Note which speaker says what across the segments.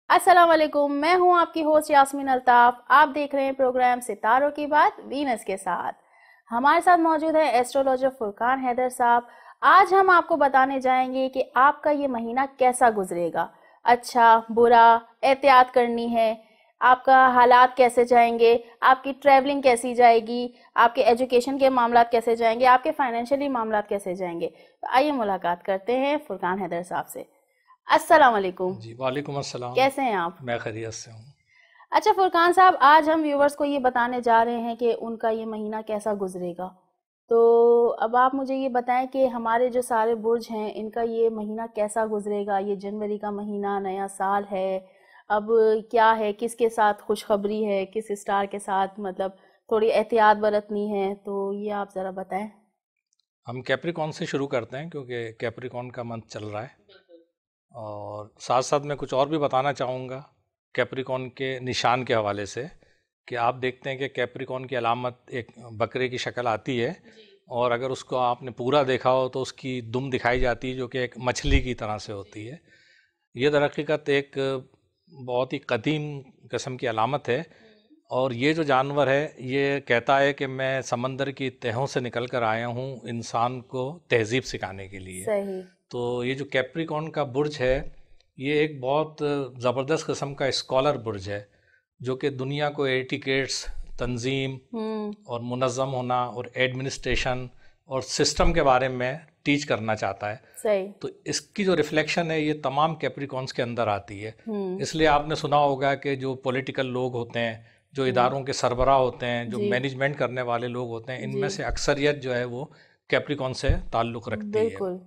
Speaker 1: अस्सलाम वालेकुम। मैं हूं आपकी होस्ट यास्मीन अल्ताफ। आप देख रहे हैं प्रोग्राम सितारों की बात वीनस के साथ। हमारे साथ मौजूद है एस्ट्रोलॉजर फुरकान हैदर साहब। आज हम आपको बताने जाएंगे कि आपका ये महीना कैसा गुजरेगा, अच्छा बुरा, एहतियात करनी है, आपका हालात कैसे जाएंगे, आपकी ट्रैवलिंग कैसी जाएगी, आपके एजुकेशन के मामलात कैसे जाएंगे, आपके फाइनेंशियली मामलात कैसे जाएंगे। तो आइए मुलाकात करते हैं फुरकान हैदर साहब से। अस्सलाम वालेकुम।
Speaker 2: जी, वालेकुम अस्सलाम।
Speaker 1: कैसे हैं आप?
Speaker 2: मैं खैरियत से हूँ।
Speaker 1: अच्छा फुरकान साहब, आज हम व्यूवर्स को ये बताने जा रहे हैं कि उनका ये महीना कैसा गुजरेगा। तो अब आप मुझे ये बताएं कि हमारे जो सारे बुर्ज हैं इनका ये महीना कैसा गुजरेगा। ये जनवरी का महीना, नया साल है। अब क्या है, किसके साथ खुशखबरी है, किस स्टार के साथ मतलब थोड़ी एहतियात बरतनी है, तो ये आप ज़रा बताएं।
Speaker 2: हम कैप्रिकॉन से शुरू करते हैं क्योंकि कैप्रिकॉन का मंथ चल रहा है। और साथ साथ मैं कुछ और भी बताना चाहूँगा कैप्रिकॉन के निशान के हवाले से, कि आप देखते हैं कि कैप्रिकॉन की अलामत एक बकरे की शक्ल आती है। और अगर उसको आपने पूरा देखा हो तो उसकी दुम दिखाई जाती है जो कि एक मछली की तरह से होती है। ये दरहकीकत एक बहुत ही कदीम किस्म की अलामत है। और ये जो जानवर है ये कहता है कि मैं समंदर की तहों से निकल कर आया हूँ इंसान को तहज़ीब सिखाने के लिए।
Speaker 1: सही।
Speaker 2: तो ये जो कैप्रिकॉन का बुर्ज है ये एक बहुत ज़बरदस्त किस्म का स्कॉलर बुर्ज है, जो कि दुनिया को एटिकेट्स, तंजीम
Speaker 1: हम्म।
Speaker 2: और मुनज़्ज़म होना और एडमिनिस्ट्रेशन और सिस्टम के बारे में टीच करना चाहता है।
Speaker 1: सही।
Speaker 2: तो इसकी जो रिफ्लेक्शन है ये तमाम कैप्रिकॉन्स के अंदर आती है।
Speaker 1: हम्म।
Speaker 2: इसलिए आपने सुना होगा कि जो पॉलिटिकल लोग होते हैं, जो
Speaker 1: हम्म।
Speaker 2: इदारों के सरबराह होते हैं, जो
Speaker 1: जी।
Speaker 2: मैनेजमेंट करने वाले लोग होते हैं,
Speaker 1: जी।
Speaker 2: इनमें से अक्सरियत जो है वो कैप्रिकॉन से ताल्लुक़ रखती है।
Speaker 1: बिल्कुल।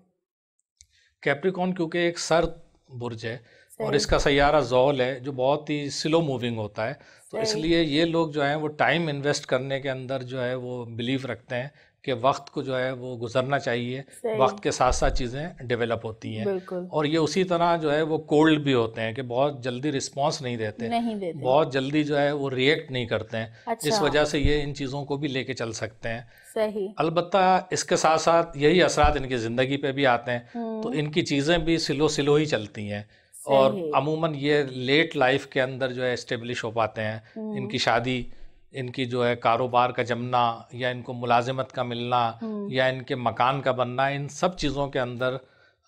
Speaker 2: कैप्रिकॉन क्योंकि एक सर्द बुर्ज है और
Speaker 1: सही।
Speaker 2: इसका सैयारा ज़ोल है जो बहुत ही स्लो मूविंग होता है। तो
Speaker 1: सही।
Speaker 2: इसलिए ये लोग जो हैं वो टाइम इन्वेस्ट करने के अंदर जो है वो बिलीव रखते हैं कि वक्त को जो है वो गुजरना चाहिए।
Speaker 1: सही।
Speaker 2: वक्त के साथ साथ चीज़ें डेवलप होती हैं।
Speaker 1: बिल्कुल।
Speaker 2: और ये उसी तरह जो है वो कोल्ड भी होते हैं कि बहुत जल्दी रिस्पॉन्स नहीं देते,
Speaker 1: नहीं देते।
Speaker 2: बहुत जल्दी जो है वो रिएक्ट नहीं करते हैं।
Speaker 1: अच्छा।
Speaker 2: इस वजह से ये इन चीज़ों को भी लेके चल सकते हैं।
Speaker 1: सही।
Speaker 2: अलबत्ता इसके साथ साथ यही असरात इनकी ज़िंदगी पे भी आते हैं। तो
Speaker 1: हम्म।
Speaker 2: इनकी चीज़ें भी स्लो स्लो ही चलती हैं। और
Speaker 1: सही।
Speaker 2: अमूमन ये लेट लाइफ के अंदर जो है इस्टेब्लिश हो पाते हैं।
Speaker 1: हम्म।
Speaker 2: इनकी शादी, इनकी जो है कारोबार का जमना, या इनको मुलाजिमत का मिलना,
Speaker 1: हम्म।
Speaker 2: या इनके मकान का बनना, इन सब चीज़ों के अंदर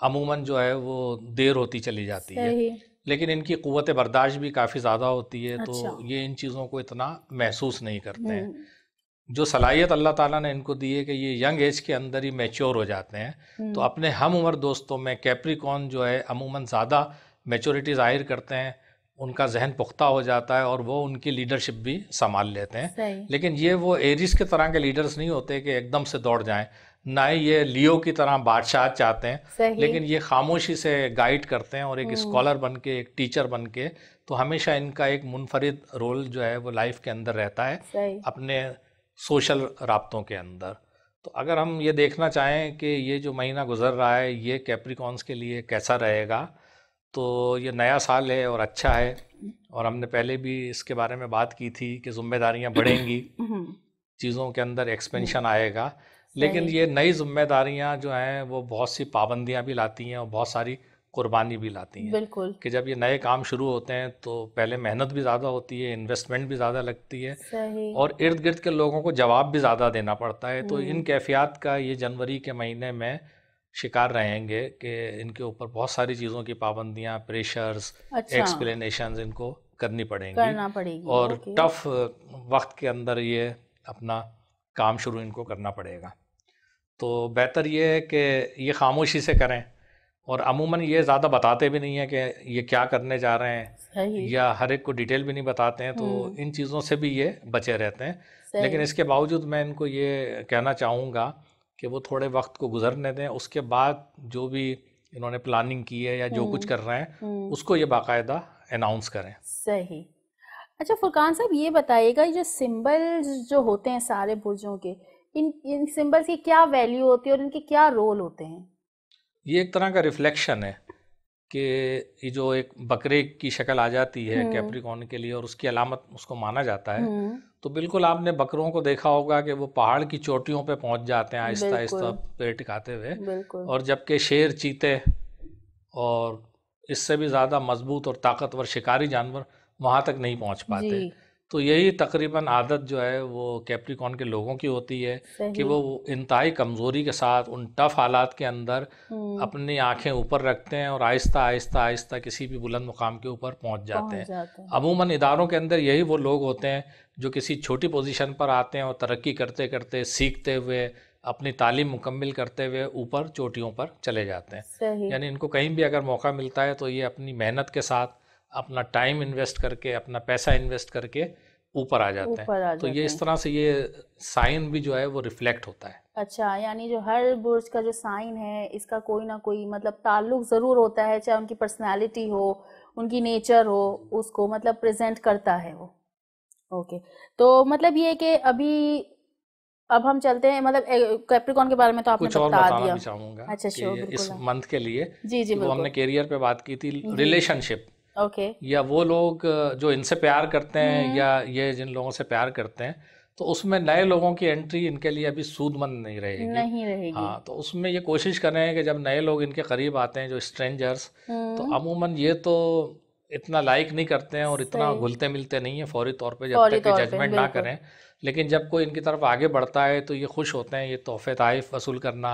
Speaker 2: अमूमन जो है वो देर होती चली जाती है।
Speaker 1: सही।
Speaker 2: लेकिन इनकी क़ुव्वत बर्दाश्त भी काफ़ी ज़्यादा होती है, तो
Speaker 1: अच्छा।
Speaker 2: ये इन चीज़ों को इतना महसूस नहीं करते हैं।
Speaker 1: हम्म।
Speaker 2: जो सलाहियत अल्लाह ताला ने इनको दी है कि ये यंग एज के अंदर ही मैच्योर हो जाते हैं। तो
Speaker 1: हम्म।
Speaker 2: अपने हम उम्र दोस्तों में कैप्रिकॉन जो है अमूमन ज़्यादा मैच्योरिटी ज़ाहिर करते हैं, उनका जहन पुख्ता हो जाता है और वो उनकी लीडरशिप भी संभाल लेते हैं।
Speaker 1: सही।
Speaker 2: लेकिन ये वो एरिस के तरह के लीडर्स नहीं होते कि एकदम से दौड़ जाएं, ना ही ये लियो की तरह बादशाह चाहते हैं।
Speaker 1: सही।
Speaker 2: लेकिन ये खामोशी से गाइड करते हैं और एक
Speaker 1: हम्म।
Speaker 2: स्कॉलर बन के, एक टीचर बन के। तो हमेशा इनका एक मुनफरिद रोल जो है वो लाइफ के अंदर रहता है,
Speaker 1: सही।
Speaker 2: अपने सोशल राब्तों के अंदर। तो अगर हम ये देखना चाहें कि ये जो महीना गुजर रहा है ये कैप्रिकॉन्स के लिए कैसा रहेगा, तो ये नया साल है और अच्छा है। और हमने पहले भी इसके बारे में बात की थी कि ज़िम्मेदारियां बढ़ेंगी,
Speaker 1: हम्म।
Speaker 2: चीज़ों के अंदर एक्सपेंशन आएगा। लेकिन
Speaker 1: सही।
Speaker 2: ये नई ज़िम्मेदारियां जो हैं वो बहुत सी पाबंदियां भी लाती हैं और बहुत सारी कुर्बानी भी लाती हैं।
Speaker 1: बिल्कुल।
Speaker 2: कि जब ये नए काम शुरू होते हैं तो पहले मेहनत भी ज़्यादा होती है, इन्वेस्टमेंट भी ज़्यादा लगती है,
Speaker 1: सही।
Speaker 2: और इर्द गिर्द के लोगों को जवाब भी ज़्यादा देना पड़ता है। तो इन
Speaker 1: हम्म।
Speaker 2: कैफियत का ये जनवरी के महीने में शिकार रहेंगे कि इनके ऊपर बहुत सारी चीज़ों की पाबंदियां, प्रेशर्स,
Speaker 1: अच्छा।
Speaker 2: एक्सप्लेनेशंस इनको करनी पड़ेंगी।
Speaker 1: करना पड़ेगी।
Speaker 2: और
Speaker 1: ओके।
Speaker 2: टफ वक्त के अंदर ये अपना काम शुरू इनको करना पड़ेगा। तो बेहतर ये है कि ये खामोशी से करें। और अमूमन ये ज़्यादा बताते भी नहीं हैं कि ये क्या करने जा रहे हैं,
Speaker 1: सही।
Speaker 2: या हर एक को डिटेल भी नहीं बताते हैं। तो
Speaker 1: हम्म।
Speaker 2: इन चीज़ों से भी ये बचे रहते हैं। लेकिन
Speaker 1: सही।
Speaker 2: इसके बावजूद मैं इनको ये कहना चाहूँगा कि वो थोड़े वक्त को गुजरने दें। उसके बाद जो भी इन्होंने प्लानिंग की है या जो कुछ
Speaker 1: हम्म।
Speaker 2: कर रहे हैं
Speaker 1: हम्म।
Speaker 2: उसको ये बाकायदा अनाउंस करें।
Speaker 1: सही। अच्छा फुरकान साहब, ये बताइएगा, ये जो सिंबल्स जो होते हैं सारे बुर्जों के, इन इन सिंबल्स की क्या वैल्यू होती है और इनके क्या रोल होते हैं?
Speaker 2: ये एक तरह का रिफ्लेक्शन है कि ये जो एक बकरे की शक्ल आ जाती है
Speaker 1: हम्म।
Speaker 2: कैप्रिकॉर्न के लिए और उसकी अलामत उसको माना जाता है।
Speaker 1: हम्म।
Speaker 2: तो बिल्कुल आपने बकरों को देखा होगा कि वो पहाड़ की चोटियों पे पहुंच जाते हैं आहिस्ता आहिस्ता
Speaker 1: बिल्कुल।
Speaker 2: पैर टिकाते हुए।
Speaker 1: बिल्कुल।
Speaker 2: और जबकि शेर, चीते और इससे भी ज़्यादा मजबूत और ताकतवर शिकारी जानवर वहाँ तक नहीं पहुँच पाते।
Speaker 1: जी।
Speaker 2: तो यही तकरीबन आदत जो है वो कैप्रिकॉन के लोगों की होती है कि
Speaker 1: सही।
Speaker 2: वो इंतहाई कमज़ोरी के साथ उन टफ हालात के अंदर
Speaker 1: हम्म।
Speaker 2: अपनी आंखें ऊपर रखते हैं और आहिस्ता आहिस्ता आहिस्ता किसी भी बुलंद मुकाम के ऊपर पहुंच जाते
Speaker 1: पहुंच
Speaker 2: हैं।
Speaker 1: जाते हैं।
Speaker 2: अमूमन इदारों के अंदर यही वो लोग होते हैं जो किसी छोटी पोजीशन पर आते हैं और तरक्की करते करते सीखते हुए अपनी तालीम मुकम्मिल करते हुए ऊपर चोटियों पर चले जाते हैं।
Speaker 1: सही।
Speaker 2: यानी इनको कहीं भी अगर मौका मिलता है तो ये अपनी मेहनत के साथ अपना टाइम इन्वेस्ट करके अपना पैसा इन्वेस्ट करके ऊपर आ जाते
Speaker 1: ऊपर आ
Speaker 2: हैं। तो ये
Speaker 1: जाते
Speaker 2: इस
Speaker 1: हैं।
Speaker 2: तरह से ये साइन भी जो है वो रिफ्लेक्ट होता है।
Speaker 1: अच्छा, यानी जो हर बुर्ज का जो साइन है इसका कोई ना कोई मतलब ताल्लुक ज़रूर होता है, चाहे उनकी पर्सनालिटी हो, उनकी नेचर हो, उसको मतलब प्रेजेंट करता है वो। ओके, तो मतलब ये कि अभी अब हम चलते हैं, मतलब कैप्रिकॉन के बारे में तो आपने
Speaker 2: कुछ और
Speaker 1: बता
Speaker 2: बताना
Speaker 1: दिया।
Speaker 2: भी चाहूँगा
Speaker 1: अच्छा,
Speaker 2: कि
Speaker 1: श्योर,
Speaker 2: इस
Speaker 1: बिल्कुल।
Speaker 2: मंथ के लिए
Speaker 1: जी जी
Speaker 2: कि वो हमने
Speaker 1: बिल्कुल।
Speaker 2: कैरियर पे बात की थी,
Speaker 1: जी।
Speaker 2: Relationship
Speaker 1: okay.
Speaker 2: या वो लोग जो इनसे प्यार करते हैं
Speaker 1: हम्म।
Speaker 2: या ये जिन लोगों से प्यार करते हैं, तो उसमें नए लोगों की एंट्री इनके लिए अभी सूदमंद नहीं रहेगी।
Speaker 1: नहीं रहेगी।
Speaker 2: हाँ, तो उसमें ये कोशिश कर रहे हैं कि जब नए लोग इनके करीब आते हैं जो स्ट्रेंजर्स, तो
Speaker 1: हम्म।
Speaker 2: अमूमन ये तो इतना लाइक नहीं करते हैं और इतना
Speaker 1: सही।
Speaker 2: घुलते मिलते नहीं हैं फौरी तौर पे, जब
Speaker 1: फौरी
Speaker 2: तक कि
Speaker 1: तौर पे,
Speaker 2: जजमेंट ना
Speaker 1: बिल्कुल।
Speaker 2: करें। लेकिन जब कोई इनकी तरफ आगे बढ़ता है तो ये खुश होते हैं। ये तोहफे ताइफ वसूल करना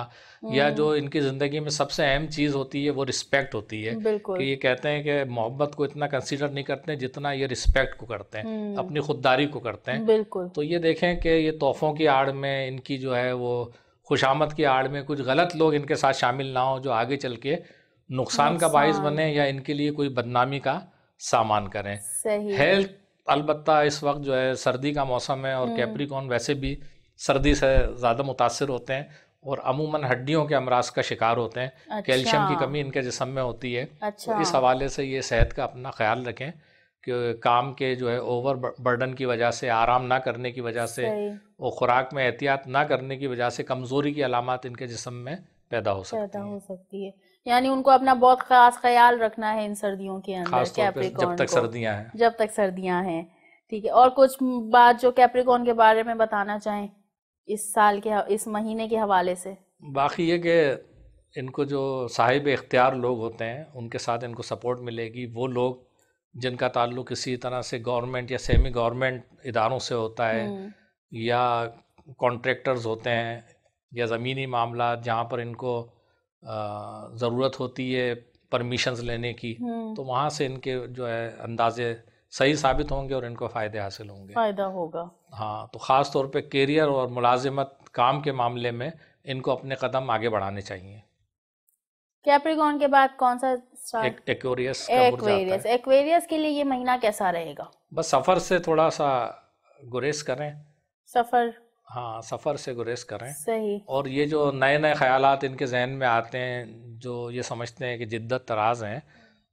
Speaker 2: या जो इनकी ज़िंदगी में सबसे अहम चीज़ होती है वो रिस्पेक्ट होती है,
Speaker 1: बिल्कुल।
Speaker 2: कि ये कहते हैं कि मोहब्बत को इतना कंसीडर नहीं करते जितना ये रिस्पेक्ट को करते हैं, अपनी खुददारी को करते हैं।
Speaker 1: बिल्कुल।
Speaker 2: तो ये देखें कि ये तोहफ़ों की आड़ में इनकी जो है वो खुशामद की आड़ में कुछ गलत लोग इनके साथ शामिल ना हो जो आगे चल के नुकसान का बाइस
Speaker 1: नुकसान।
Speaker 2: बने या इनके लिए कोई बदनामी का सामान करें।
Speaker 1: सही।
Speaker 2: हेल्थ अलबत्ता इस वक्त जो है सर्दी का मौसम है और कैप्रिकॉन वैसे भी सर्दी से ज़्यादा मुतासिर होते हैं और अमूमन हड्डियों के अमराज का शिकार होते हैं।
Speaker 1: अच्छा।
Speaker 2: कैल्शियम की कमी इनके जिस्म में होती है।
Speaker 1: अच्छा।
Speaker 2: तो इस हवाले से ये सेहत का अपना ख्याल रखें कि काम के जो है ओवर बर्डन की वजह से, आराम ना करने की वजह से
Speaker 1: सही।
Speaker 2: और ख़ुराक में एहतियात ना करने की वजह से कमज़ोरी की अलामत इनके जिस्म में पैदा हो सकती
Speaker 1: पैदा
Speaker 2: हैं।
Speaker 1: हो सकती है। यानी उनको अपना बहुत खास ख्याल रखना है इन सर्दियों के अंदर,
Speaker 2: ख़ास तौर पे जब
Speaker 1: कैप्रिकॉर्न
Speaker 2: तक
Speaker 1: को,
Speaker 2: सर्दियाँ हैं।
Speaker 1: जब तक सर्दियां हैं। ठीक है, और कुछ बात जो कैप्रिकॉर्न के बारे में बताना चाहें इस साल के, इस महीने के हवाले से?
Speaker 2: बाकी ये कि इनको जो साहिब इख्तियार लोग होते हैं उनके साथ इनको सपोर्ट मिलेगी। वो लोग जिनका ताल्लुक़ किसी तरह से गवर्नमेंट या सेमी गवर्नमेंट इदारों से होता है या कॉन्ट्रैक्टर्स होते हैं या ज़मीनी मामला जहाँ पर इनको ज़रूरत होती है परमिशंस लेने की, तो वहाँ से इनके जो है अंदाजे सही साबित होंगे और इनको फ़ायदे हासिल होंगे।
Speaker 1: फ़ायदा होगा।
Speaker 2: हाँ, तो ख़ास तौर पे कैरियर और मुलाजिमत काम के मामले में इनको अपने कदम आगे बढ़ाने चाहिए।
Speaker 1: कैप्रिकॉर्न के बाद कौन सा स्टार्ट?
Speaker 2: एक्वेरियस का बुर्ज आता
Speaker 1: एक्वेरियस।
Speaker 2: है।
Speaker 1: एक्वेरियस के लिए ये महीना कैसा रहेगा?
Speaker 2: बस सफ़र से थोड़ा सा गुरेज करें।
Speaker 1: सफ़र।
Speaker 2: हाँ, सफ़र से गुरेज करें।
Speaker 1: सही।
Speaker 2: और ये जो नए नए ख़यालात इनके जहन में आते हैं जो ये समझते हैं कि जिद्दत तराज़ हैं,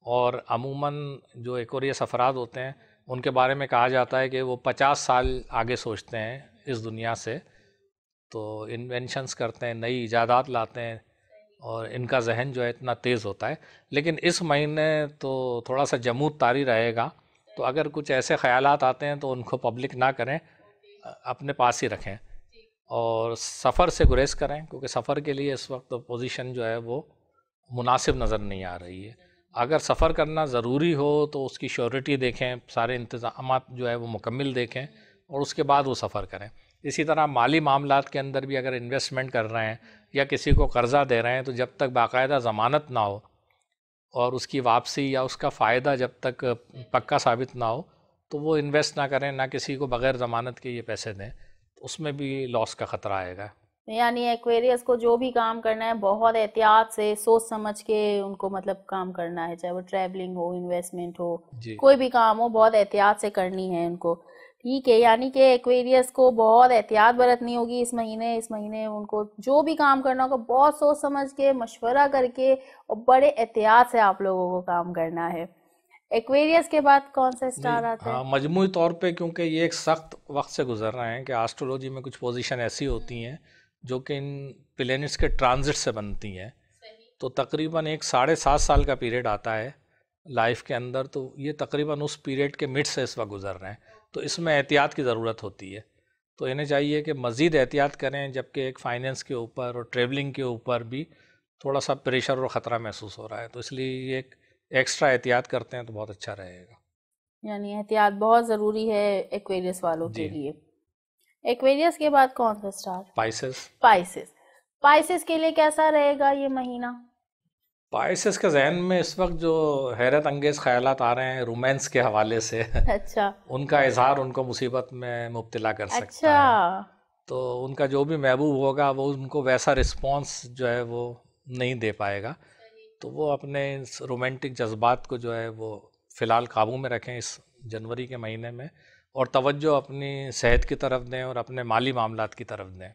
Speaker 2: और अमूमन जो एक्वेरियस अफराद होते हैं उनके बारे में कहा जाता है कि वो 50 साल आगे सोचते हैं इस दुनिया से। तो इन्वेंशंस करते हैं, नई इजादात लाते हैं और इनका जहन जो है इतना तेज़ होता है। लेकिन इस महीने तो थोड़ा सा जमूद तारी रहेगा, तो अगर कुछ ऐसे ख़यालात आते हैं तो उनको पब्लिक ना करें, अपने पास ही रखें और सफ़र से गुरेज करें, क्योंकि सफ़र के लिए इस वक्त पोजीशन जो है वो मुनासिब नज़र नहीं आ रही है। अगर सफ़र करना ज़रूरी हो तो उसकी श्योरिटी देखें, सारे इंतज़ामात जो है वो मुकम्मिल देखें और उसके बाद वो सफ़र करें। इसी तरह माली मामलात के अंदर भी अगर इन्वेस्टमेंट कर रहे हैं या किसी को कर्ज़ा दे रहे हैं, तो जब तक बाकायदा ज़मानत ना हो और उसकी वापसी या उसका फ़ायदा जब तक पक्का साबित ना हो, तो वो इन्वेस्ट ना करें, ना किसी को बग़ैर ज़मानत के ये पैसे दें, तो उसमें भी लॉस का ख़तरा आएगा।
Speaker 1: यानी एक्वेरियस को जो भी काम करना है बहुत एहतियात से, सोच समझ के उनको मतलब काम करना है, चाहे वो ट्रैवलिंग हो, इन्वेस्टमेंट हो, कोई भी काम हो, बहुत एहतियात से करनी है उनको। ठीक है, यानी कि एक्वेरियस को बहुत एहतियात बरतनी होगी इस महीने उनको जो भी काम करना होगा बहुत सोच समझ के, मशवरा करके और बड़े एहतियात से आप लोगों को काम करना है। एक्वेरियस के बाद कौन सा स्टार आता है?
Speaker 2: हाँ, मजमूई तौर पे क्योंकि ये एक सख्त वक्त से गुजर रहे हैं कि एस्ट्रोलॉजी में कुछ पोजीशन ऐसी होती हैं जो कि इन प्लैनेट्स के ट्रांजिट से बनती हैं। तो तकरीबन एक 7.5 साल का पीरियड आता है लाइफ के अंदर, तो ये तकरीबन उस पीरियड के मिड से इस वक्त गुजर रहे हैं, तो इसमें एहतियात की ज़रूरत होती है। तो इन्हें चाहिए कि मज़ीद एहतियात करें, जबकि एक फ़ाइनेंस के ऊपर और ट्रैवलिंग के ऊपर भी थोड़ा सा प्रेशर और ख़तरा महसूस हो रहा है। तो इसलिए ये एक एक्स्ट्रा एहतियात करते हैं तो बहुत अच्छा रहेगा।
Speaker 1: यानी एहतियात बहुत ज़रूरी है एक्वेरियस वालों के
Speaker 2: जी।
Speaker 1: लिए। एक्वेरियस के बाद कौन सा स्टार?
Speaker 2: पाइसेस।
Speaker 1: पाइसेस। पाइसेस के लिए कैसा रहेगा ये महीना?
Speaker 2: पाइसेस के जहन में इस वक्त जो हैरत अंगेज ख्यालात आ रहे हैं रोमांस के हवाले से
Speaker 1: अच्छा।
Speaker 2: उनका इजहार उनको मुसीबत में मुब्तला कर सकता
Speaker 1: अच्छा।
Speaker 2: है। तो उनका जो भी महबूब होगा वो उनको वैसा रिस्पॉन्स जो है वो नहीं दे पाएगा। तो वो अपने इस रोमांटिक जज्बात को जो है वो फ़िलहाल काबू में रखें इस जनवरी के महीने में, और तवज्जो अपनी सेहत की तरफ दें और अपने माली मामलात की तरफ दें,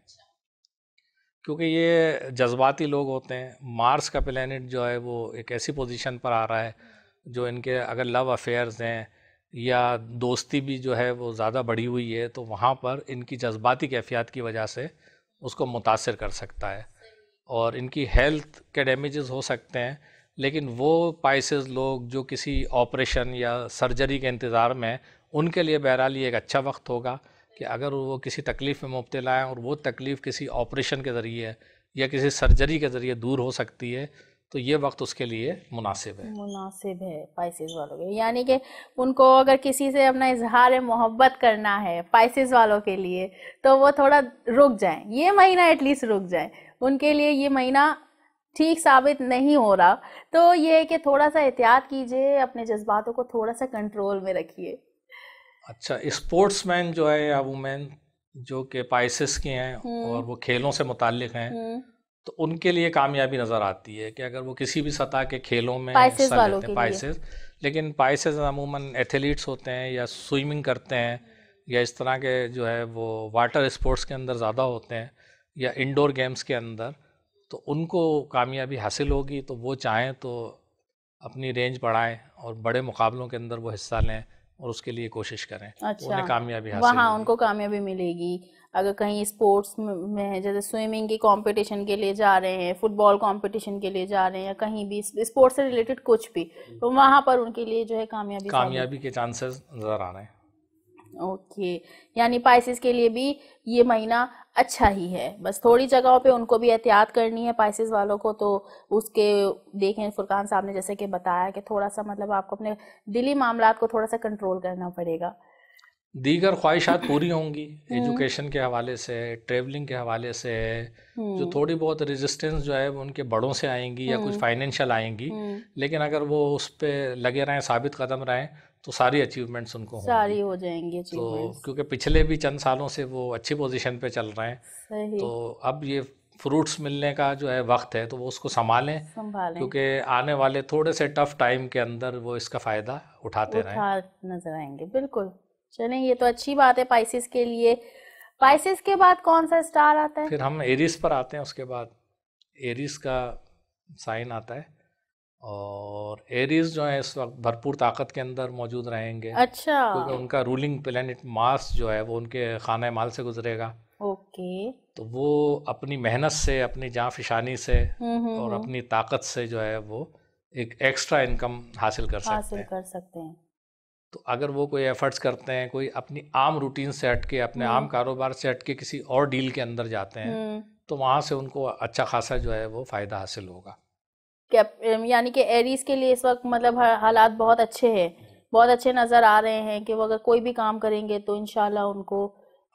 Speaker 2: क्योंकि ये जज्बाती लोग होते हैं। मार्स का प्लेनेट जो है वो एक ऐसी पोजीशन पर आ रहा है जो इनके अगर लव अफेयर्स हैं या दोस्ती भी जो है वो ज़्यादा बढ़ी हुई है तो वहाँ पर इनकी जज्बाती कैफियत की वजह से उसको मुतासिर कर सकता है और इनकी हेल्थ के डैमेजेस हो सकते हैं। लेकिन वो पाइसेस लोग जो किसी ऑपरेशन या सर्जरी के इंतज़ार में हैं, उनके लिए बहरहाल ये एक अच्छा वक्त होगा कि अगर वो किसी तकलीफ़ में मुब्तला है और वो तकलीफ़ किसी ऑपरेशन के ज़रिए या किसी सर्जरी के ज़रिए दूर हो सकती है तो ये वक्त उसके लिए मुनासिब है।
Speaker 1: मुनासिब है पाइसेस वालों के, यानी कि उनको अगर किसी से अपना इजहार मोहब्बत करना है पाइसेस वालों के लिए तो वो थोड़ा रुक जाएं, ये महीना एटलीस्ट रुक जाएं। उनके लिए ये महीना ठीक साबित नहीं हो रहा, तो ये है कि थोड़ा सा एहतियात कीजिए, अपने जज्बातों को थोड़ा सा कंट्रोल में रखिए।
Speaker 2: अच्छा, स्पोर्ट्समैन जो है या वुमेन जो कि पाइसेस के हैं और वो खेलों से मुताल्लिक हैं तो उनके लिए कामयाबी नज़र आती है कि अगर वो किसी भी सतह के खेलों में
Speaker 1: पाइसेस
Speaker 2: हिस्सा
Speaker 1: वालों
Speaker 2: लेते
Speaker 1: के
Speaker 2: हैं
Speaker 1: लिए।
Speaker 2: पाइसेस। लेकिन पाइसेस अमूमन एथलीट्स होते हैं या स्विमिंग करते हैं या इस तरह के जो है वो वाटर स्पोर्ट्स के अंदर ज़्यादा होते हैं या इंडोर गेम्स के अंदर, तो उनको कामयाबी हासिल होगी तो वो चाहें तो अपनी रेंज बढ़ाएं और बड़े मुकाबलों के अंदर वो हिस्सा लें और उसके लिए कोशिश करें तो
Speaker 1: अच्छा,
Speaker 2: उन्हें कामयाबी हासिल
Speaker 1: वहाँ
Speaker 2: होगी।
Speaker 1: उनको कामयाबी मिलेगी। अगर कहीं स्पोर्ट्स में है, जैसे स्विमिंग की कंपटीशन के लिए जा रहे हैं, फुटबॉल कंपटीशन के लिए जा रहे हैं या कहीं भी स्पोर्ट्स से रिलेटेड कुछ भी, तो वहाँ पर उनके लिए जो है
Speaker 2: कामयाबी के चांसेस नज़र आ रहे हैं।
Speaker 1: ओके, यानी पाइसेस के लिए भी ये महीना अच्छा ही है, बस थोड़ी जगहों पे उनको भी एहतियात करनी है पाइसेस वालों को। तो उसके देखें फुरकान साहब ने जैसे कि बताया कि थोड़ा सा मतलब आपको अपने दिली मामलात को थोड़ा सा कंट्रोल करना पड़ेगा।
Speaker 2: दीगर ख्वाहिशात पूरी होंगी एजुकेशन के हवाले से, ट्रेवलिंग के हवाले से, जो थोड़ी बहुत रेजिस्टेंस जो है वो उनके बड़ों से आएंगी या कुछ फाइनेंशियल आएंगी, लेकिन अगर वो उस पर लगे रहें, साबित कदम रहें तो सारी अचीवमेंट्स उनको होंगी।
Speaker 1: सारी हो जाएंगी
Speaker 2: तो
Speaker 1: अचीवमेंट्स।
Speaker 2: क्योंकि पिछले भी चंद सालों से वो अच्छी पोजीशन पे चल रहे हैं,
Speaker 1: सही।
Speaker 2: तो अब ये फ्रूट्स मिलने का जो है वक्त है तो वो उसको संभालें, क्योंकि आने वाले थोड़े से टफ टाइम के अंदर वो इसका फ़ायदा उठाते रहें।
Speaker 1: नजर आएंगे, बिल्कुल। चलें, ये तो अच्छी बात है पाइसेस के लिए। पाइसेस के बाद कौन सा स्टार आता है?
Speaker 2: फिर हम एरीज पर आते हैं। उसके बाद एरीज का साइन आता है और एरीज जो है इस वक्त भरपूर ताकत के अंदर मौजूद रहेंगे।
Speaker 1: अच्छा।
Speaker 2: क्योंकि उनका रूलिंग प्लेनेट मार्स जो है वो उनके खाने माल से गुजरेगा।
Speaker 1: ओके।
Speaker 2: तो वो अपनी मेहनत से, अपनी जाँफिशानी से और अपनी ताकत से जो है वो एक एक्स्ट्रा इनकम हासिल कर सकते हैं। तो अगर वो कोई एफर्ट्स करते हैं, कोई अपनी आम रूटीन से हट के, अपने आम कारोबार से हट के किसी और डील के अंदर जाते हैं तो वहाँ से उनको अच्छा खासा जो है वो फ़ायदा हासिल होगा।
Speaker 1: यानी कि एरीज के लिए इस वक्त मतलब हालात बहुत अच्छे हैं, बहुत अच्छे नज़र आ रहे हैं कि वो अगर कोई भी काम करेंगे तो इंशाल्लाह उनको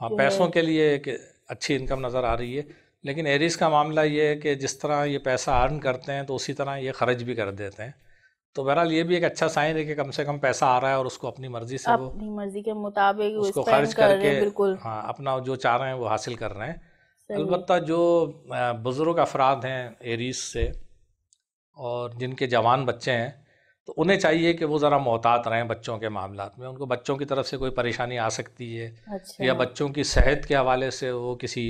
Speaker 2: हाँ, पैसों के लिए एक अच्छी इनकम नज़र आ रही है। लेकिन एरीज का मामला ये है कि जिस तरह ये पैसा अर्न करते हैं तो उसी तरह ये खर्च भी कर देते हैं। तो बहरहाल ये भी एक अच्छा साइन है कि कम से कम पैसा आ रहा है और उसको अपनी मर्जी से वो
Speaker 1: अपनी मर्जी के मुताबिक
Speaker 2: उसको
Speaker 1: स्पेंड
Speaker 2: खर्च
Speaker 1: कर रहे
Speaker 2: करके
Speaker 1: हैं। बिल्कुल।
Speaker 2: हाँ, अपना जो चाह रहे हैं वो हासिल कर रहे हैं।
Speaker 1: सही।
Speaker 2: अलबत्ता जो बुज़ुर्ग अफराद हैं एरीज से और जिनके जवान बच्चे हैं तो उन्हें चाहिए कि वो ज़रा मोहतात रहें बच्चों के मामलात में। उनको बच्चों की तरफ से कोई परेशानी आ सकती है।
Speaker 1: अच्छा।
Speaker 2: या बच्चों की सेहत के हवाले से वो किसी